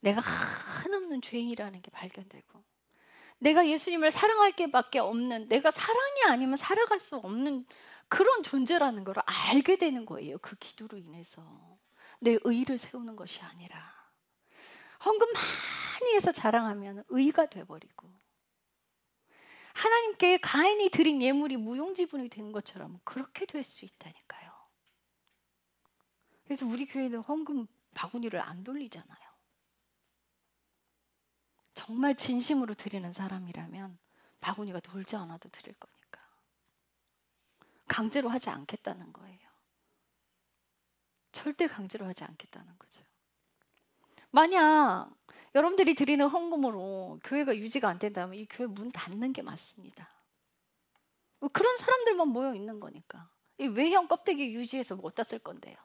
내가 한없는 죄인이라는 게 발견되고, 내가 예수님을 사랑할 게밖에 없는, 내가 사랑이 아니면 살아갈 수 없는 그런 존재라는 걸 알게 되는 거예요. 그 기도로 인해서. 내 의를 세우는 것이 아니라 헌금 많이 해서 자랑하면 의가 돼버리고, 하나님께 가인이 드린 예물이 무용지물이 된 것처럼 그렇게 될 수 있다니까요. 그래서 우리 교회는 헌금 바구니를 안 돌리잖아요. 정말 진심으로 드리는 사람이라면 바구니가 돌지 않아도 드릴 거니까. 강제로 하지 않겠다는 거예요. 절대 강제로 하지 않겠다는 거죠. 만약 여러분들이 드리는 헌금으로 교회가 유지가 안 된다면 이 교회 문 닫는 게 맞습니다. 그런 사람들만 모여 있는 거니까. 이 외형 껍데기 유지해서 뭐 어디다 쓸 건데요.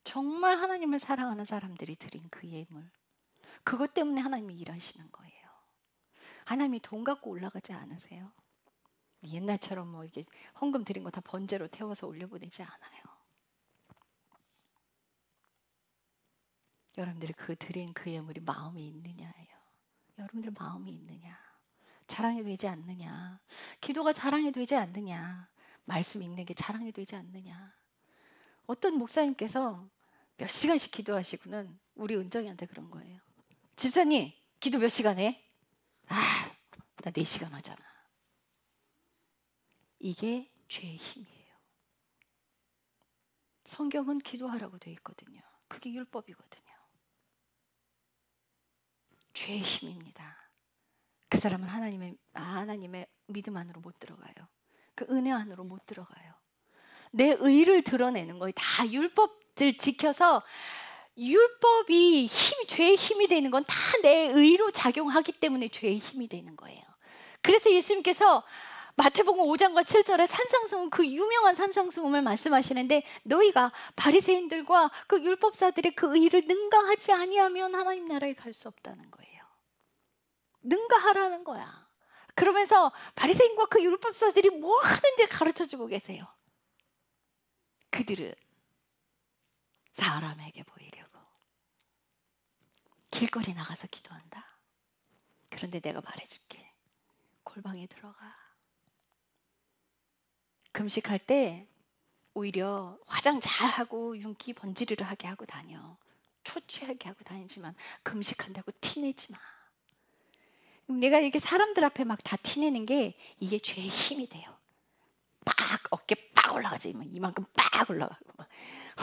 정말 하나님을 사랑하는 사람들이 드린 그 예물, 그것 때문에 하나님이 일하시는 거예요. 하나님이 돈 갖고 올라가지 않으세요. 옛날처럼 뭐 이게 헌금 드린 거 다 번제로 태워서 올려보내지 않아요. 여러분들이 그 드린 그 예물이 마음이 있느냐예요. 여러분들 마음이 있느냐, 자랑이 되지 않느냐, 기도가 자랑이 되지 않느냐, 말씀 읽는 게 자랑이 되지 않느냐. 어떤 목사님께서 몇 시간씩 기도하시고는 우리 은정이한테 그런 거예요. 집사님, 기도 몇 시간 해? 나 4시간 하잖아. 이게 죄의 힘이에요. 성경은 기도하라고 되어 있거든요. 그게 율법이거든요. 죄의 힘입니다. 그 사람은 하나님의 믿음 안으로 못 들어가요. 그 은혜 안으로 못 들어가요. 내 의를 드러내는 거예요. 다 율법들 지켜서, 율법이 죄의 힘이 되는 건 다 내 의로 작용하기 때문에 죄의 힘이 되는 거예요. 그래서 예수님께서 마태복음 5장과 7절에 산상수훈, 그 유명한 산상수훈을 말씀하시는데, 너희가 바리새인들과 그 율법사들의 그 의를 능가하지 아니하면 하나님 나라에 갈 수 없다는 거예요. 능가하라는 거야. 그러면서 바리새인과 그 율법사들이 뭐 하는지 가르쳐주고 계세요. 그들은 사람에게 보이려고 길거리 나가서 기도한다. 그런데 내가 말해줄게. 골방에 들어가. 금식할 때 오히려 화장 잘하고 윤기 번지르르하게 하고 다녀. 초췌하게 하고 다니지만 금식한다고 티내지 마. 내가 이렇게 사람들 앞에 막 다 티내는 게 이게 죄의 힘이 돼요. 빡 어깨 빡 올라가지, 이만큼 빡 올라가고 막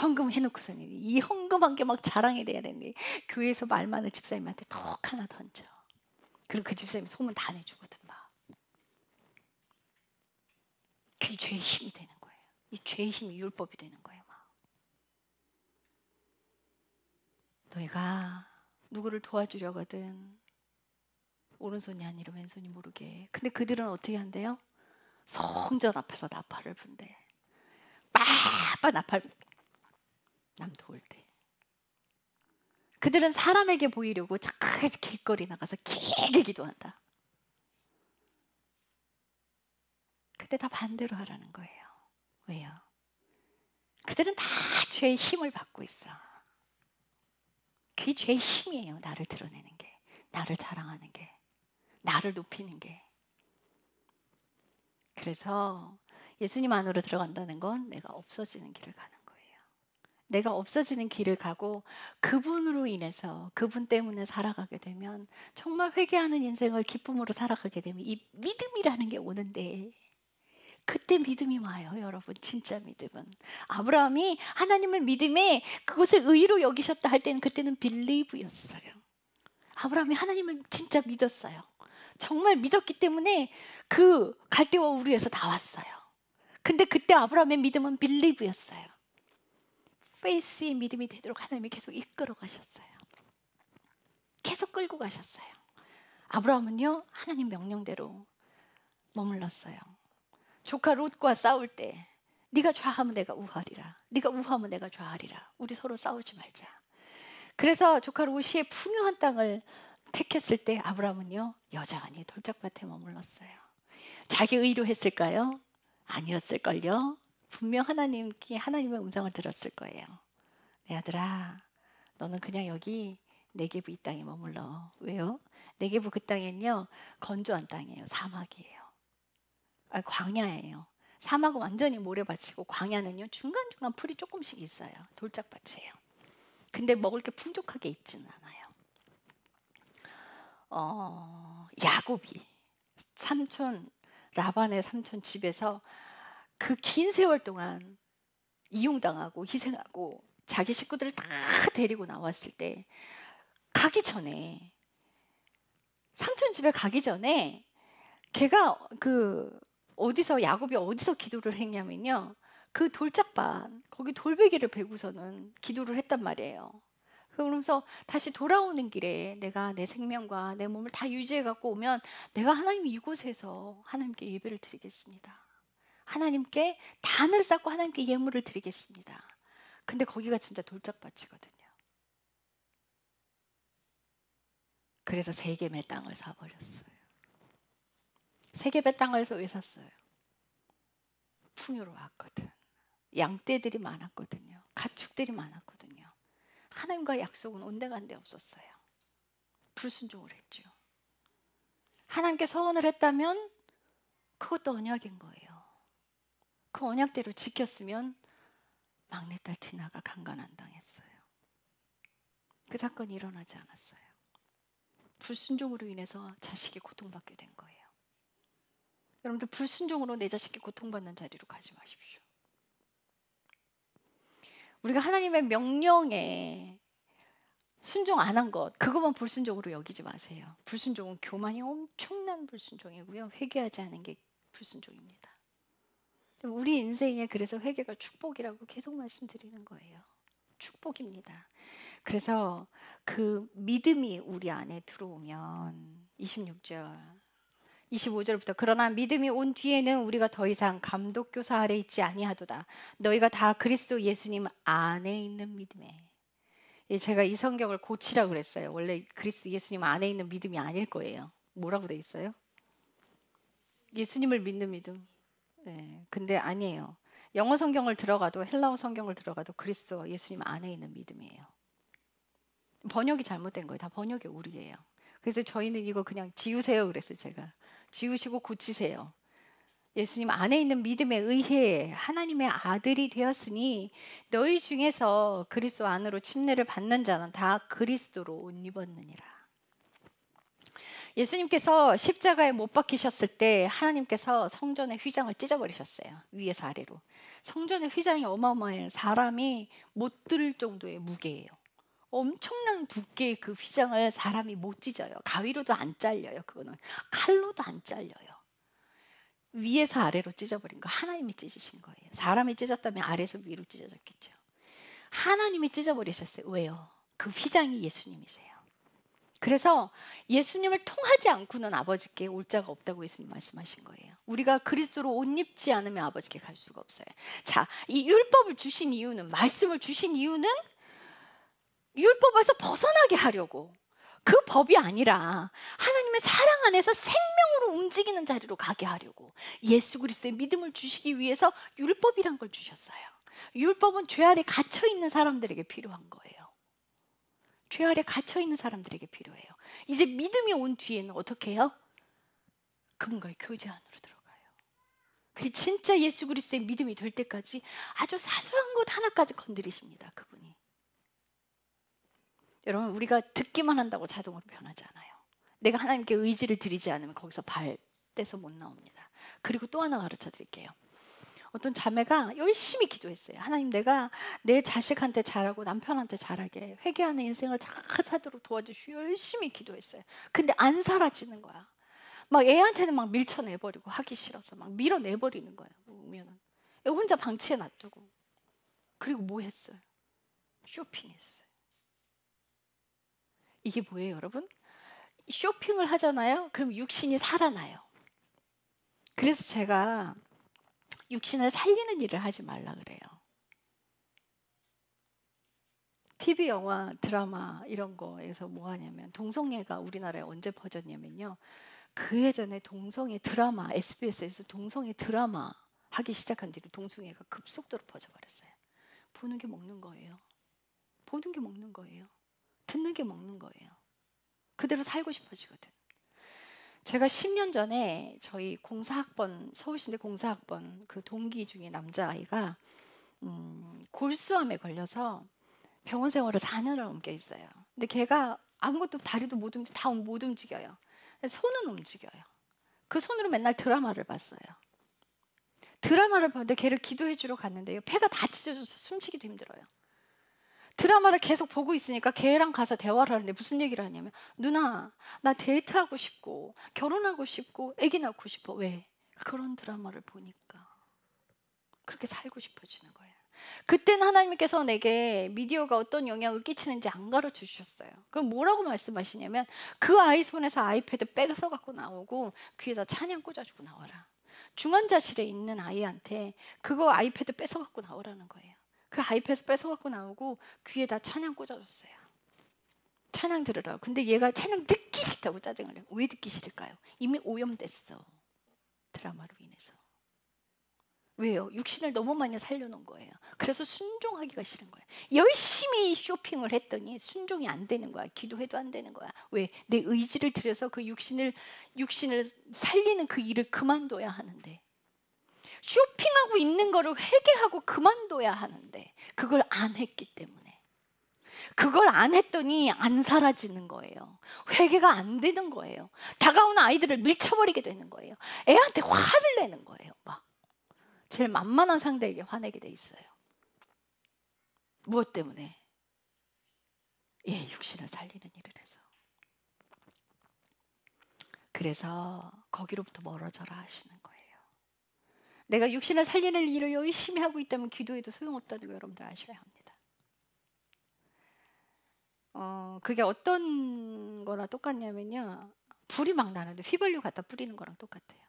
헌금 해놓고서는 이 헌금한 게 막 자랑이 돼야 되는데, 교회에서 말 많은 집사님한테 톡 하나 던져. 그리고 그 집사님이 소문 다 내주거든. 막 그게 죄의 힘이 되는 거예요. 이 죄의 힘이 율법이 되는 거예요. 막 너희가 누구를 도와주려거든 오른손이 아니라 왼손이 모르게. 근데 그들은 어떻게 한대요? 성전 앞에서 나팔을 분대. 빠빠 나팔 남 도울 때. 그들은 사람에게 보이려고 착하게 길거리 나가서 길게 기도한다. 근데 다 반대로 하라는 거예요. 왜요? 그들은 다 죄의 힘을 받고 있어. 그게 죄의 힘이에요. 나를 드러내는 게, 나를 자랑하는 게, 나를 높이는 게. 그래서 예수님 안으로 들어간다는 건 내가 없어지는 길을 가는 거예요. 내가 없어지는 길을 가고 그분으로 인해서, 그분 때문에 살아가게 되면 정말 회개하는 인생을 기쁨으로 살아가게 되면 이 믿음이라는 게 오는데, 그때 믿음이 와요, 여러분. 진짜 믿음은. 아브라함이 하나님을 믿음에 그것을 의로 여기셨다 할 때는 그때는 빌리브였어요. 아브라함이 하나님을 진짜 믿었어요. 정말 믿었기 때문에 그 갈대와 우르에서 다 왔어요. 근데 그때 아브라함의 믿음은 빌리브였어요. 페이스의 믿음이 되도록 하나님이 계속 이끌어 가셨어요. 계속 끌고 가셨어요. 아브라함은요, 하나님 명령대로 머물렀어요. 조카 롯과 싸울 때 네가 좌하면 내가 우하리라, 네가 우하면 내가 좌하리라, 우리 서로 싸우지 말자. 그래서 조카 롯이 풍요한 땅을 택했을 때 아브라함은요, 여전히 돌짝밭에 머물렀어요. 자기 의로 했을까요? 아니었을걸요. 분명 하나님의 음성을 들었을 거예요. 내 아들아, 너는 그냥 여기 네게부 이 땅에 머물러. 왜요? 네게부 그 땅엔요, 건조한 땅이에요. 사막이에요. 광야예요. 사막은 완전히 모래밭이고 광야는요, 중간중간 풀이 조금씩 있어요. 돌짝밭이에요. 근데 먹을 게 풍족하게 있지는 않아요. 야곱이 삼촌, 라반의 삼촌 집에서 그 긴 세월 동안 이용당하고 희생하고 자기 식구들을 다 데리고 나왔을 때, 가기 전에, 삼촌 집에 가기 전에 걔가 야곱이 어디서 기도를 했냐면요, 그 돌짝밭, 거기 돌베개를 베고서는 기도를 했단 말이에요. 그러면서 다시 돌아오는 길에 내가 내 생명과 내 몸을 다 유지해 갖고 오면 내가 하나님 이곳에서 하나님께 예배를 드리겠습니다. 하나님께 단을 쌓고 하나님께 예물을 드리겠습니다. 근데 거기가 진짜 돌짝밭이거든요. 그래서 세겜의 땅을 사버렸어요. 세겜의 땅을 왜 샀어요? 풍요로웠거든. 양떼들이 많았거든요. 가축들이 많았거든요. 하나님과 약속은 온데간데 없었어요. 불순종을 했죠. 하나님께 서원을 했다면 그것도 언약인 거예요. 그 언약대로 지켰으면 막내딸 디나가 강간안 당했어요. 그 사건이 일어나지 않았어요. 불순종으로 인해서 자식이 고통받게 된 거예요. 여러분들, 불순종으로 내 자식이 고통받는 자리로 가지 마십시오. 우리가 하나님의 명령에 순종 안 한 것, 그것만 불순종으로 여기지 마세요. 불순종은 교만이 엄청난 불순종이고요, 회개하지 않은 게 불순종입니다. 우리 인생에 그래서 회개가 축복이라고 계속 말씀드리는 거예요. 축복입니다. 그래서 그 믿음이 우리 안에 들어오면 26절 25절부터 그러나 믿음이 온 뒤에는 우리가 더 이상 감독교사 아래 있지 아니하도다. 너희가 다 그리스도 예수님 안에 있는 믿음에. 제가 이 성경을 고치라고 그랬어요. 원래 그리스도 예수님 안에 있는 믿음이 아닐 거예요. 뭐라고 돼 있어요? 예수님을 믿는 믿음. 네, 근데 아니에요. 영어 성경을 들어가도 헬라어 성경을 들어가도 그리스도 예수님 안에 있는 믿음이에요. 번역이 잘못된 거예요. 다 번역의 오류예요. 그래서 저희는 이거 그냥 지우세요 그랬어요. 제가 지우시고 고치세요. 예수님 안에 있는 믿음에 의해 하나님의 아들이 되었으니 너희 중에서 그리스도 안으로 침례를 받는 자는 다 그리스도로 옷 입었느니라. 예수님께서 십자가에 못 박히셨을 때 하나님께서 성전의 휘장을 찢어버리셨어요. 위에서 아래로. 성전의 휘장이 어마어마해요. 사람이 못 들 정도의 무게예요. 엄청난 두께의 그 휘장을 사람이 못 찢어요. 가위로도 안 잘려요. 그거는 칼로도 안 잘려요. 위에서 아래로 찢어버린 거 하나님이 찢으신 거예요. 사람이 찢었다면 아래에서 위로 찢어졌겠죠. 하나님이 찢어버리셨어요. 왜요? 그 휘장이 예수님이세요. 그래서 예수님을 통하지 않고는 아버지께 올 자가 없다고 예수님 말씀하신 거예요. 우리가 그리스도로 옷 입지 않으면 아버지께 갈 수가 없어요. 자, 이 율법을 주신 이유는, 말씀을 주신 이유는 율법에서 벗어나게 하려고, 그 법이 아니라 하나님의 사랑 안에서 생명으로 움직이는 자리로 가게 하려고 예수 그리스도의 믿음을 주시기 위해서 율법이란 걸 주셨어요. 율법은 죄 아래 갇혀 있는 사람들에게 필요한 거예요. 죄 아래 갇혀 있는 사람들에게 필요해요. 이제 믿음이 온 뒤에는 어떻게 해요? 그분과의 교제 안으로 들어가요. 그리고 진짜 예수 그리스도의 믿음이 될 때까지 아주 사소한 것 하나까지 건드리십니다. 그분이. 여러분, 우리가 듣기만 한다고 자동으로 변하지 않아요. 내가 하나님께 의지를 드리지 않으면 거기서 발 떼서 못 나옵니다. 그리고 또 하나 가르쳐 드릴게요. 어떤 자매가 열심히 기도했어요. 하나님, 내가 내 자식한테 잘하고 남편한테 잘하게 회개하는 인생을 잘 사도록 도와주시고 열심히 기도했어요. 근데 안 사라지는 거야. 막 애한테는 막 밀쳐내버리고, 하기 싫어서 막 밀어내버리는 거예요. 오면은 혼자 방치해 놔두고. 그리고 뭐 했어요? 쇼핑했어요. 이게 뭐예요, 여러분? 쇼핑을 하잖아요. 그럼 육신이 살아나요. 그래서 제가 육신을 살리는 일을 하지 말라 그래요. TV, 영화, 드라마 이런 거에서 뭐 하냐면, 동성애가 우리나라에 언제 퍼졌냐면요, 그 예전에 동성애 드라마, SBS에서 동성애 드라마 하기 시작한 뒤로 동성애가 급속도로 퍼져버렸어요. 보는 게 먹는 거예요. 보는 게 먹는 거예요. 듣는 게 먹는 거예요. 그대로 살고 싶어지거든. 제가 10년 전에 저희 공사학번, 서울시대 공사학번 그 동기 중에 남자아이가 골수암에 걸려서 병원 생활을 4년을 넘게 했어요. 근데 걔가 아무것도, 다리도 못 움직여, 다 못 움직여요. 손은 움직여요. 그 손으로 맨날 드라마를 봤어요. 드라마를 보는데 걔를 기도해 주러 갔는데요, 폐가 다 찢어져서 숨쉬기도 힘들어요. 드라마를 계속 보고 있으니까 걔랑 가서 대화를 하는데 무슨 얘기를 하냐면, 누나, 나 데이트하고 싶고 결혼하고 싶고 아기 낳고 싶어. 왜? 그런 드라마를 보니까. 그렇게 살고 싶어지는 거예요. 그때는 하나님께서 내게 미디어가 어떤 영향을 끼치는지 안 가르쳐 주셨어요. 그럼 뭐라고 말씀하시냐면, 그 아이 손에서 아이패드 뺏어 갖고 나오고 귀에다 찬양 꽂아주고 나와라. 중환자실에 있는 아이한테 그거 아이패드 뺏어 갖고 나오라는 거예요. 그 아이패드 뺏어 갖고 나오고 귀에다 찬양 꽂아줬어요. 찬양 들으라고. 근데 얘가 찬양 듣기 싫다고 짜증을 내요. 왜 듣기 싫을까요? 이미 오염됐어, 드라마로 인해서. 왜요? 육신을 너무 많이 살려놓은 거예요. 그래서 순종하기가 싫은 거예요. 열심히 쇼핑을 했더니 순종이 안 되는 거야. 기도해도 안 되는 거야. 왜? 내 의지를 들여서 그 육신을 살리는 그 일을 그만둬야 하는데, 쇼핑하고 있는 거를 회개하고 그만둬야 하는데 그걸 안 했기 때문에, 그걸 안 했더니 안 사라지는 거예요. 회개가 안 되는 거예요. 다가오는 아이들을 밀쳐버리게 되는 거예요. 애한테 화를 내는 거예요. 막 제일 만만한 상대에게 화내게 돼 있어요. 무엇 때문에? 육신을 살리는 일을 해서. 그래서 거기로부터 멀어져라 하시는 거예요. 내가 육신을 살리는 일을 열심히 하고 있다면 기도해도 소용없다는 거 여러분들 아셔야 합니다. 그게 어떤 거나 똑같냐면요, 불이 막 나는데 휘발유 갖다 뿌리는 거랑 똑같아요.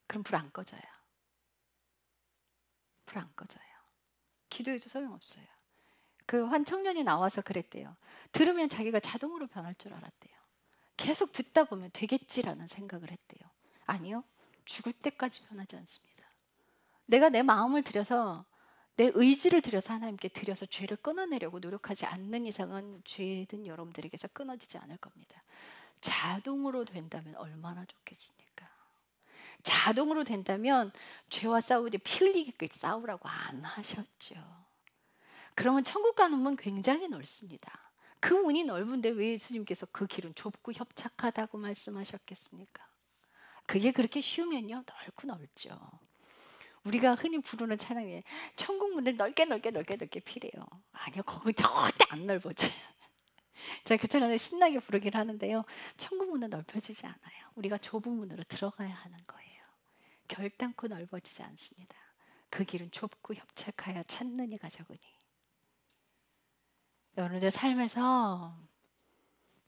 그럼 불 안 꺼져요. 불 안 꺼져요. 기도해도 소용없어요. 그 한 청년이 나와서 그랬대요. 들으면 자기가 자동으로 변할 줄 알았대요. 계속 듣다 보면 되겠지라는 생각을 했대요. 아니요, 죽을 때까지 변하지 않습니다. 내가 내 마음을 들여서, 내 의지를 들여서 하나님께 드려서 죄를 끊어내려고 노력하지 않는 이상은 죄든 여러분들에게서 끊어지지 않을 겁니다. 자동으로 된다면 얼마나 좋겠습니까? 자동으로 된다면 죄와 싸울 때 피 흘리게 싸우라고 안 하셨죠. 그러면 천국 가는 문 굉장히 넓습니다. 그 문이 넓은데 왜 예수님께서 그 길은 좁고 협착하다고 말씀하셨겠습니까? 그게 그렇게 쉬우면요, 넓고 넓죠. 우리가 흔히 부르는 찬양에 천국 문을 넓게 피래요. 아니요, 거기 절대 안 넓어져요. 제가 그 찬양을 신나게 부르긴 하는데요, 천국 문은 넓혀지지 않아요. 우리가 좁은 문으로 들어가야 하는 거예요. 결단코 넓어지지 않습니다. 그 길은 좁고 협착하여 찾는 이가 적으니. 여러분들 삶에서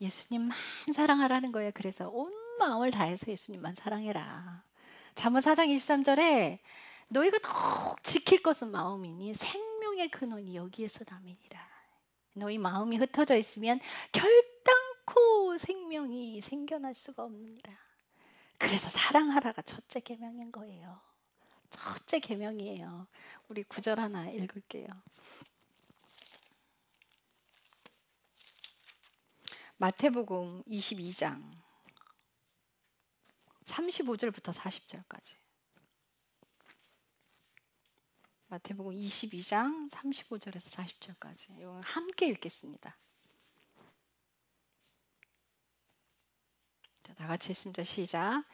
예수님만 사랑하라는 거예요. 그래서 온 마음을 다해서 예수님만 사랑해라. 잠언 4장 23절에 너희가 더욱 지킬 것은 마음이니 생명의 근원이 여기에서 남이니라. 너희 마음이 흩어져 있으면 결단코 생명이 생겨날 수가 없느니라. 그래서 사랑하라가 첫째 계명인 거예요. 첫째 계명이에요. 우리 구절 하나 읽을게요. 마태복음 22장 35절부터 40절까지. 마태복음 22장 35절에서 40절까지. 이거 함께 읽겠습니다. 다 같이 읽습니다. 시작.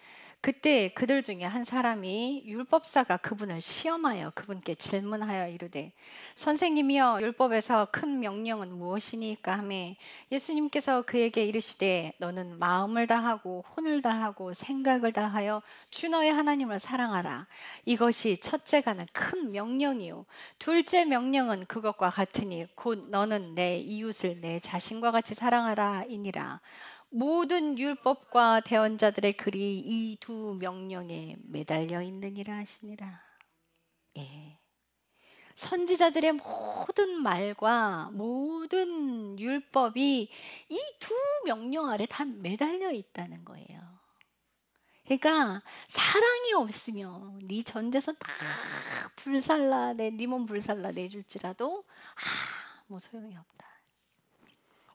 그때 그들 중에 한 사람이 율법사가 그분을 시험하여 그분께 질문하여 이르되 선생님이여 율법에서 큰 명령은 무엇이니까 하매 예수님께서 그에게 이르시되 너는 마음을 다하고 혼을 다하고 생각을 다하여 주 너의 하나님을 사랑하라. 이것이 첫째가는 큰 명령이요 둘째 명령은 그것과 같으니 곧 너는 내 이웃을 내 자신과 같이 사랑하라 이니라. 모든 율법과 대언자들의 글이 이 두 명령에 매달려 있느니라 하시니라. 예. 선지자들의 모든 말과 모든 율법이 이 두 명령 아래 다 매달려 있다는 거예요. 그러니까 사랑이 없으면 네 전재산 다 불살라 네 몸 불살라 내줄지라도 아무 소용이 없다.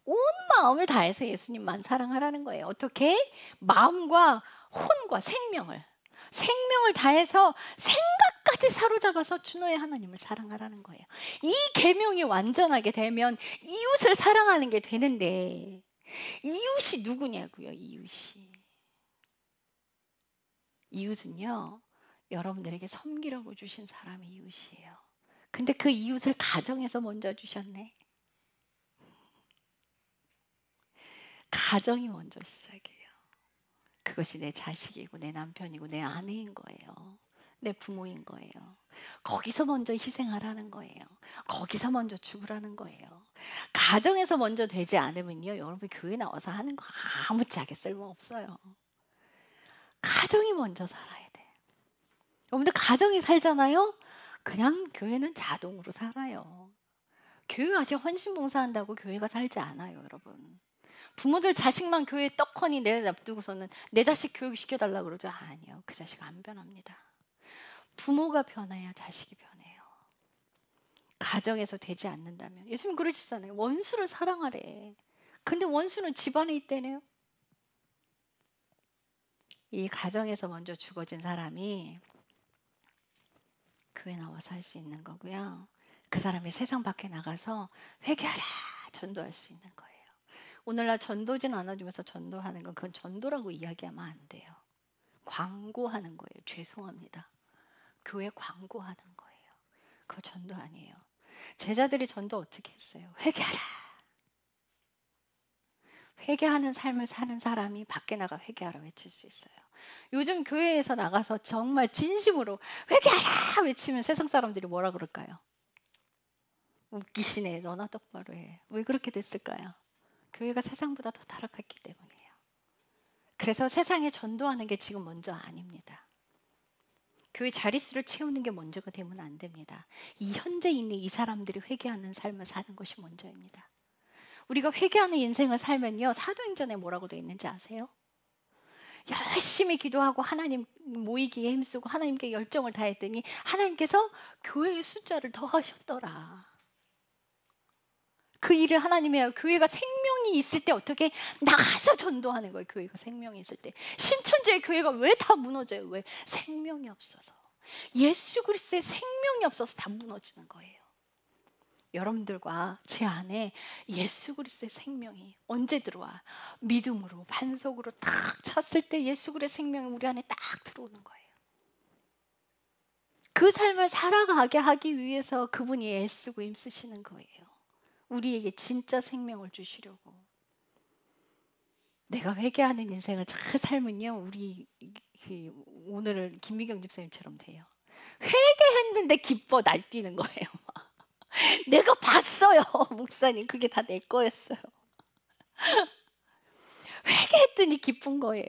온 마음을 다해서 예수님만 사랑하라는 거예요. 어떻게? 마음과 혼과 생명을 다해서 생각까지 사로잡아서 주 너의 하나님을 사랑하라는 거예요. 이 계명이 완전하게 되면 이웃을 사랑하는 게 되는데 이웃이 누구냐고요? 이웃은요 여러분들에게 섬기라고 주신 사람이 이웃이에요. 근데 그 이웃을 가정에서 먼저 주셨네. 가정이 먼저 시작이에요. 그것이 내 자식이고 내 남편이고 내 아내인 거예요. 내 부모인 거예요. 거기서 먼저 희생하라는 거예요. 거기서 먼저 죽으라는 거예요. 가정에서 먼저 되지 않으면요 여러분 교회 나와서 하는 거 아무짝에 쓸모없어요. 가정이 먼저 살아야 돼. 여러분들 가정이 살잖아요. 그냥 교회는 자동으로 살아요. 교회 가서 헌신봉사한다고 교회가 살지 않아요 여러분. 부모들 자식만 교회에 떡하니 내놔두고서는 내 자식 교육시켜달라고 그러죠. 아니요. 그 자식 안 변합니다. 부모가 변해야 자식이 변해요. 가정에서 되지 않는다면 예수님 그러시잖아요. 원수를 사랑하래. 근데 원수는 집안에 있대네요. 이 가정에서 먼저 죽어진 사람이 교회 나와서 할 수 있는 거고요. 그 사람이 세상 밖에 나가서 회개하라 전도할 수 있는 거예요. 오늘날 전도진 않아주면서 전도하는 건 그건 전도라고 이야기하면 안 돼요. 광고하는 거예요. 죄송합니다. 교회 광고하는 거예요. 그거 전도 아니에요. 제자들이 전도 어떻게 했어요? 회개하라. 회개하는 삶을 사는 사람이 밖에 나가 회개하라 외칠 수 있어요. 요즘 교회에서 나가서 정말 진심으로 회개하라 외치면 세상 사람들이 뭐라 그럴까요? 웃기시네. 너나 똑바로 해. 왜 그렇게 됐을까요? 교회가 세상보다 더 타락했기 때문이에요. 그래서 세상에 전도하는 게 지금 먼저 아닙니다. 교회 자릿수를 채우는 게 먼저가 되면 안 됩니다. 이 현재 있는 이 사람들이 회개하는 삶을 사는 것이 먼저입니다. 우리가 회개하는 인생을 살면요 사도행전에 뭐라고 되어 있는지 아세요? 열심히 기도하고 하나님 모이기에 힘쓰고 하나님께 열정을 다했더니 하나님께서 교회의 숫자를 더하셨더라. 그 일을 하나님이 해요. 교회가 생명이 있을 때 어떻게 나가서 전도하는 거예요. 교회가 생명이 있을 때. 신천지의 교회가 왜 다 무너져요? 왜? 생명이 없어서. 예수 그리스도의 생명이 없어서 다 무너지는 거예요. 여러분들과 제 안에 예수 그리스도의 생명이 언제 들어와? 믿음으로 반석으로 딱 찼을 때 예수 그리스도의 생명이 우리 안에 딱 들어오는 거예요. 그 삶을 살아가게 하기 위해서 그분이 애쓰고 힘쓰시는 거예요. 우리에게 진짜 생명을 주시려고. 내가 회개하는 인생을 잘 살면요 우리 오늘을 김미경 집사님처럼 돼요. 회개했는데 기뻐 날뛰는 거예요. 내가 봤어요. 목사님, 그게 다 내 거였어요. 회개했더니 기쁜 거예요.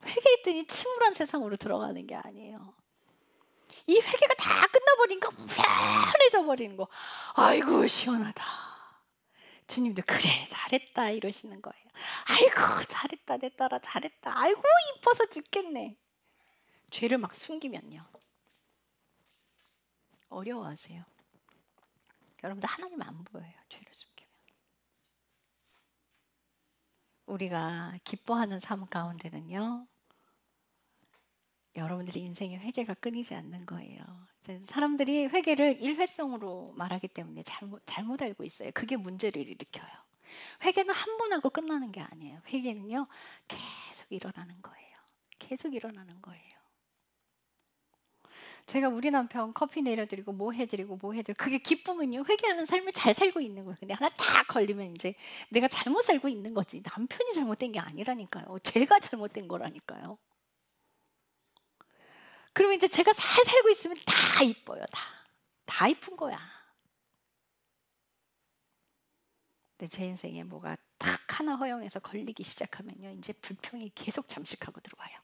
회개했더니 침울한 세상으로 들어가는 게 아니에요. 이 회개가 다 끝나버리니까 편해져 버리는 거. 아이고 시원하다. 주님도 그래 잘했다 이러시는 거예요. 아이고 잘했다 내 딸아 잘했다. 아이고 이뻐서 죽겠네. 죄를 막 숨기면요 어려워하세요. 여러분들 하나님 안 보여요. 죄를 숨기면. 우리가 기뻐하는 삶 가운데는요 여러분들의 인생의 회개가 끊이지 않는 거예요. 사람들이 회개를 일회성으로 말하기 때문에 잘못 알고 있어요. 그게 문제를 일으켜요. 회개는 한 번 하고 끝나는 게 아니에요. 회개는요 계속 일어나는 거예요. 계속 일어나는 거예요. 제가 우리 남편 커피 내려드리고 뭐 해드리고 그게 기쁨은요 회개하는 삶을 잘 살고 있는 거예요. 근데 하나 딱 걸리면 이제 내가 잘못 살고 있는 거지 남편이 잘못된 게 아니라니까요. 제가 잘못된 거라니까요. 그러면 이제 제가 잘 살고 있으면 다 이뻐요. 다 이쁜 거야. 근데 제 인생에 뭐가 딱 하나 허용해서 걸리기 시작하면요 이제 불평이 계속 잠식하고 들어와요.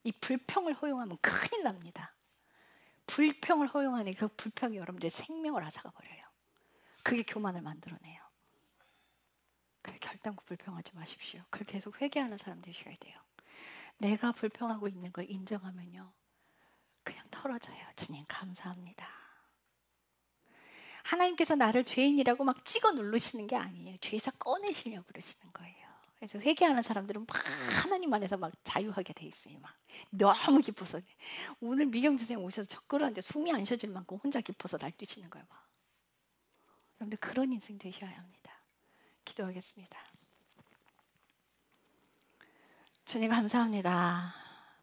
이 불평을 허용하면 큰일 납니다. 불평을 허용하니 그 불평이 여러분들의 생명을 앗아가 버려요. 그게 교만을 만들어내요. 그래 결단코 불평하지 마십시오. 그걸 계속 회개하는 사람 되셔야 돼요. 내가 불평하고 있는 걸 인정하면요 그냥 털어져요. 주님 감사합니다. 하나님께서 나를 죄인이라고 막 찍어 누르시는 게 아니에요. 죄에서 꺼내시려고 그러시는 거예요. 그래서 회개하는 사람들은 막 하나님 안에서 막 자유하게 돼 있어요. 막 너무 기뻐서 오늘 미경주 선생님 오셔서 저 끌었는데 숨이 안 쉬어질 만큼 혼자 기뻐서 날뛰시는 거예요. 막. 여러분들 그런 인생 되셔야 합니다. 기도하겠습니다. 주님 감사합니다.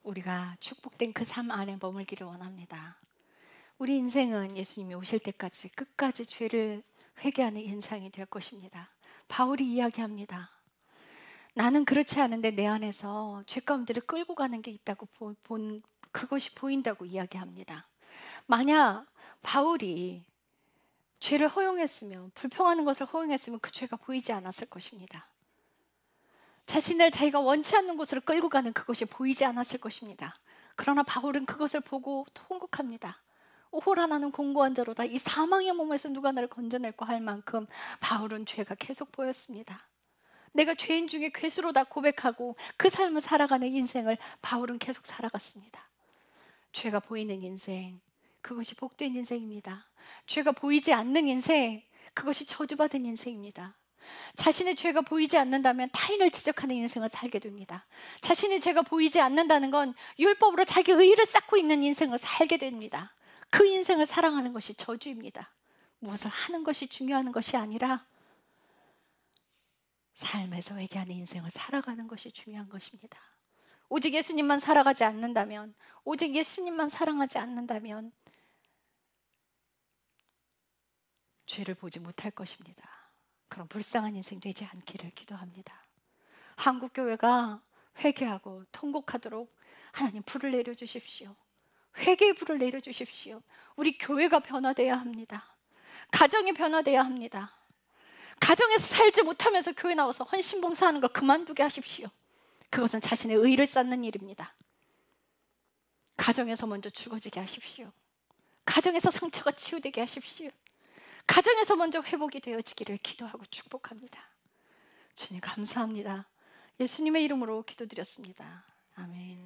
우리가 축복된 그 삶 안에 머물기를 원합니다. 우리 인생은 예수님이 오실 때까지 끝까지 죄를 회개하는 인생이 될 것입니다. 바울이 이야기합니다. 나는 그렇지 않은데 내 안에서 죄 가운데를 끌고 가는 게 있다고 그것이 보인다고 이야기합니다. 만약 바울이 죄를 허용했으면 불평하는 것을 허용했으면 그 죄가 보이지 않았을 것입니다. 자신을 자기가 원치 않는 곳으로 끌고 가는 그것이 보이지 않았을 것입니다. 그러나 바울은 그것을 보고 통곡합니다. 오호라 나는 공고한 자로다. 이 사망의 몸에서 누가 나를 건져낼까 할 만큼 바울은 죄가 계속 보였습니다. 내가 죄인 중에 괴수로다 고백하고 그 삶을 살아가는 인생을 바울은 계속 살아갔습니다. 죄가 보이는 인생, 그것이 복된 인생입니다. 죄가 보이지 않는 인생, 그것이 저주받은 인생입니다. 자신의 죄가 보이지 않는다면 타인을 지적하는 인생을 살게 됩니다. 자신의 죄가 보이지 않는다는 건 율법으로 자기 의의를 쌓고 있는 인생을 살게 됩니다. 그 인생을 사랑하는 것이 저주입니다. 무엇을 하는 것이 중요한 것이 아니라 삶에서 회개하는 인생을 살아가는 것이 중요한 것입니다. 오직 예수님만 살아가지 않는다면, 오직 예수님만 사랑하지 않는다면 죄를 보지 못할 것입니다. 그런 불쌍한 인생 되지 않기를 기도합니다. 한국교회가 회개하고 통곡하도록 하나님 불을 내려주십시오. 회개의 불을 내려주십시오. 우리 교회가 변화되어야 합니다. 가정이 변화되어야 합니다. 가정에서 살지 못하면서 교회 나와서 헌신봉사하는 거 그만두게 하십시오. 그것은 자신의 의를 쌓는 일입니다. 가정에서 먼저 죽어지게 하십시오. 가정에서 상처가 치유되게 하십시오. 가정에서 먼저 회복이 되어지기를 기도하고 축복합니다. 주님 감사합니다. 예수님의 이름으로 기도드렸습니다. 아멘.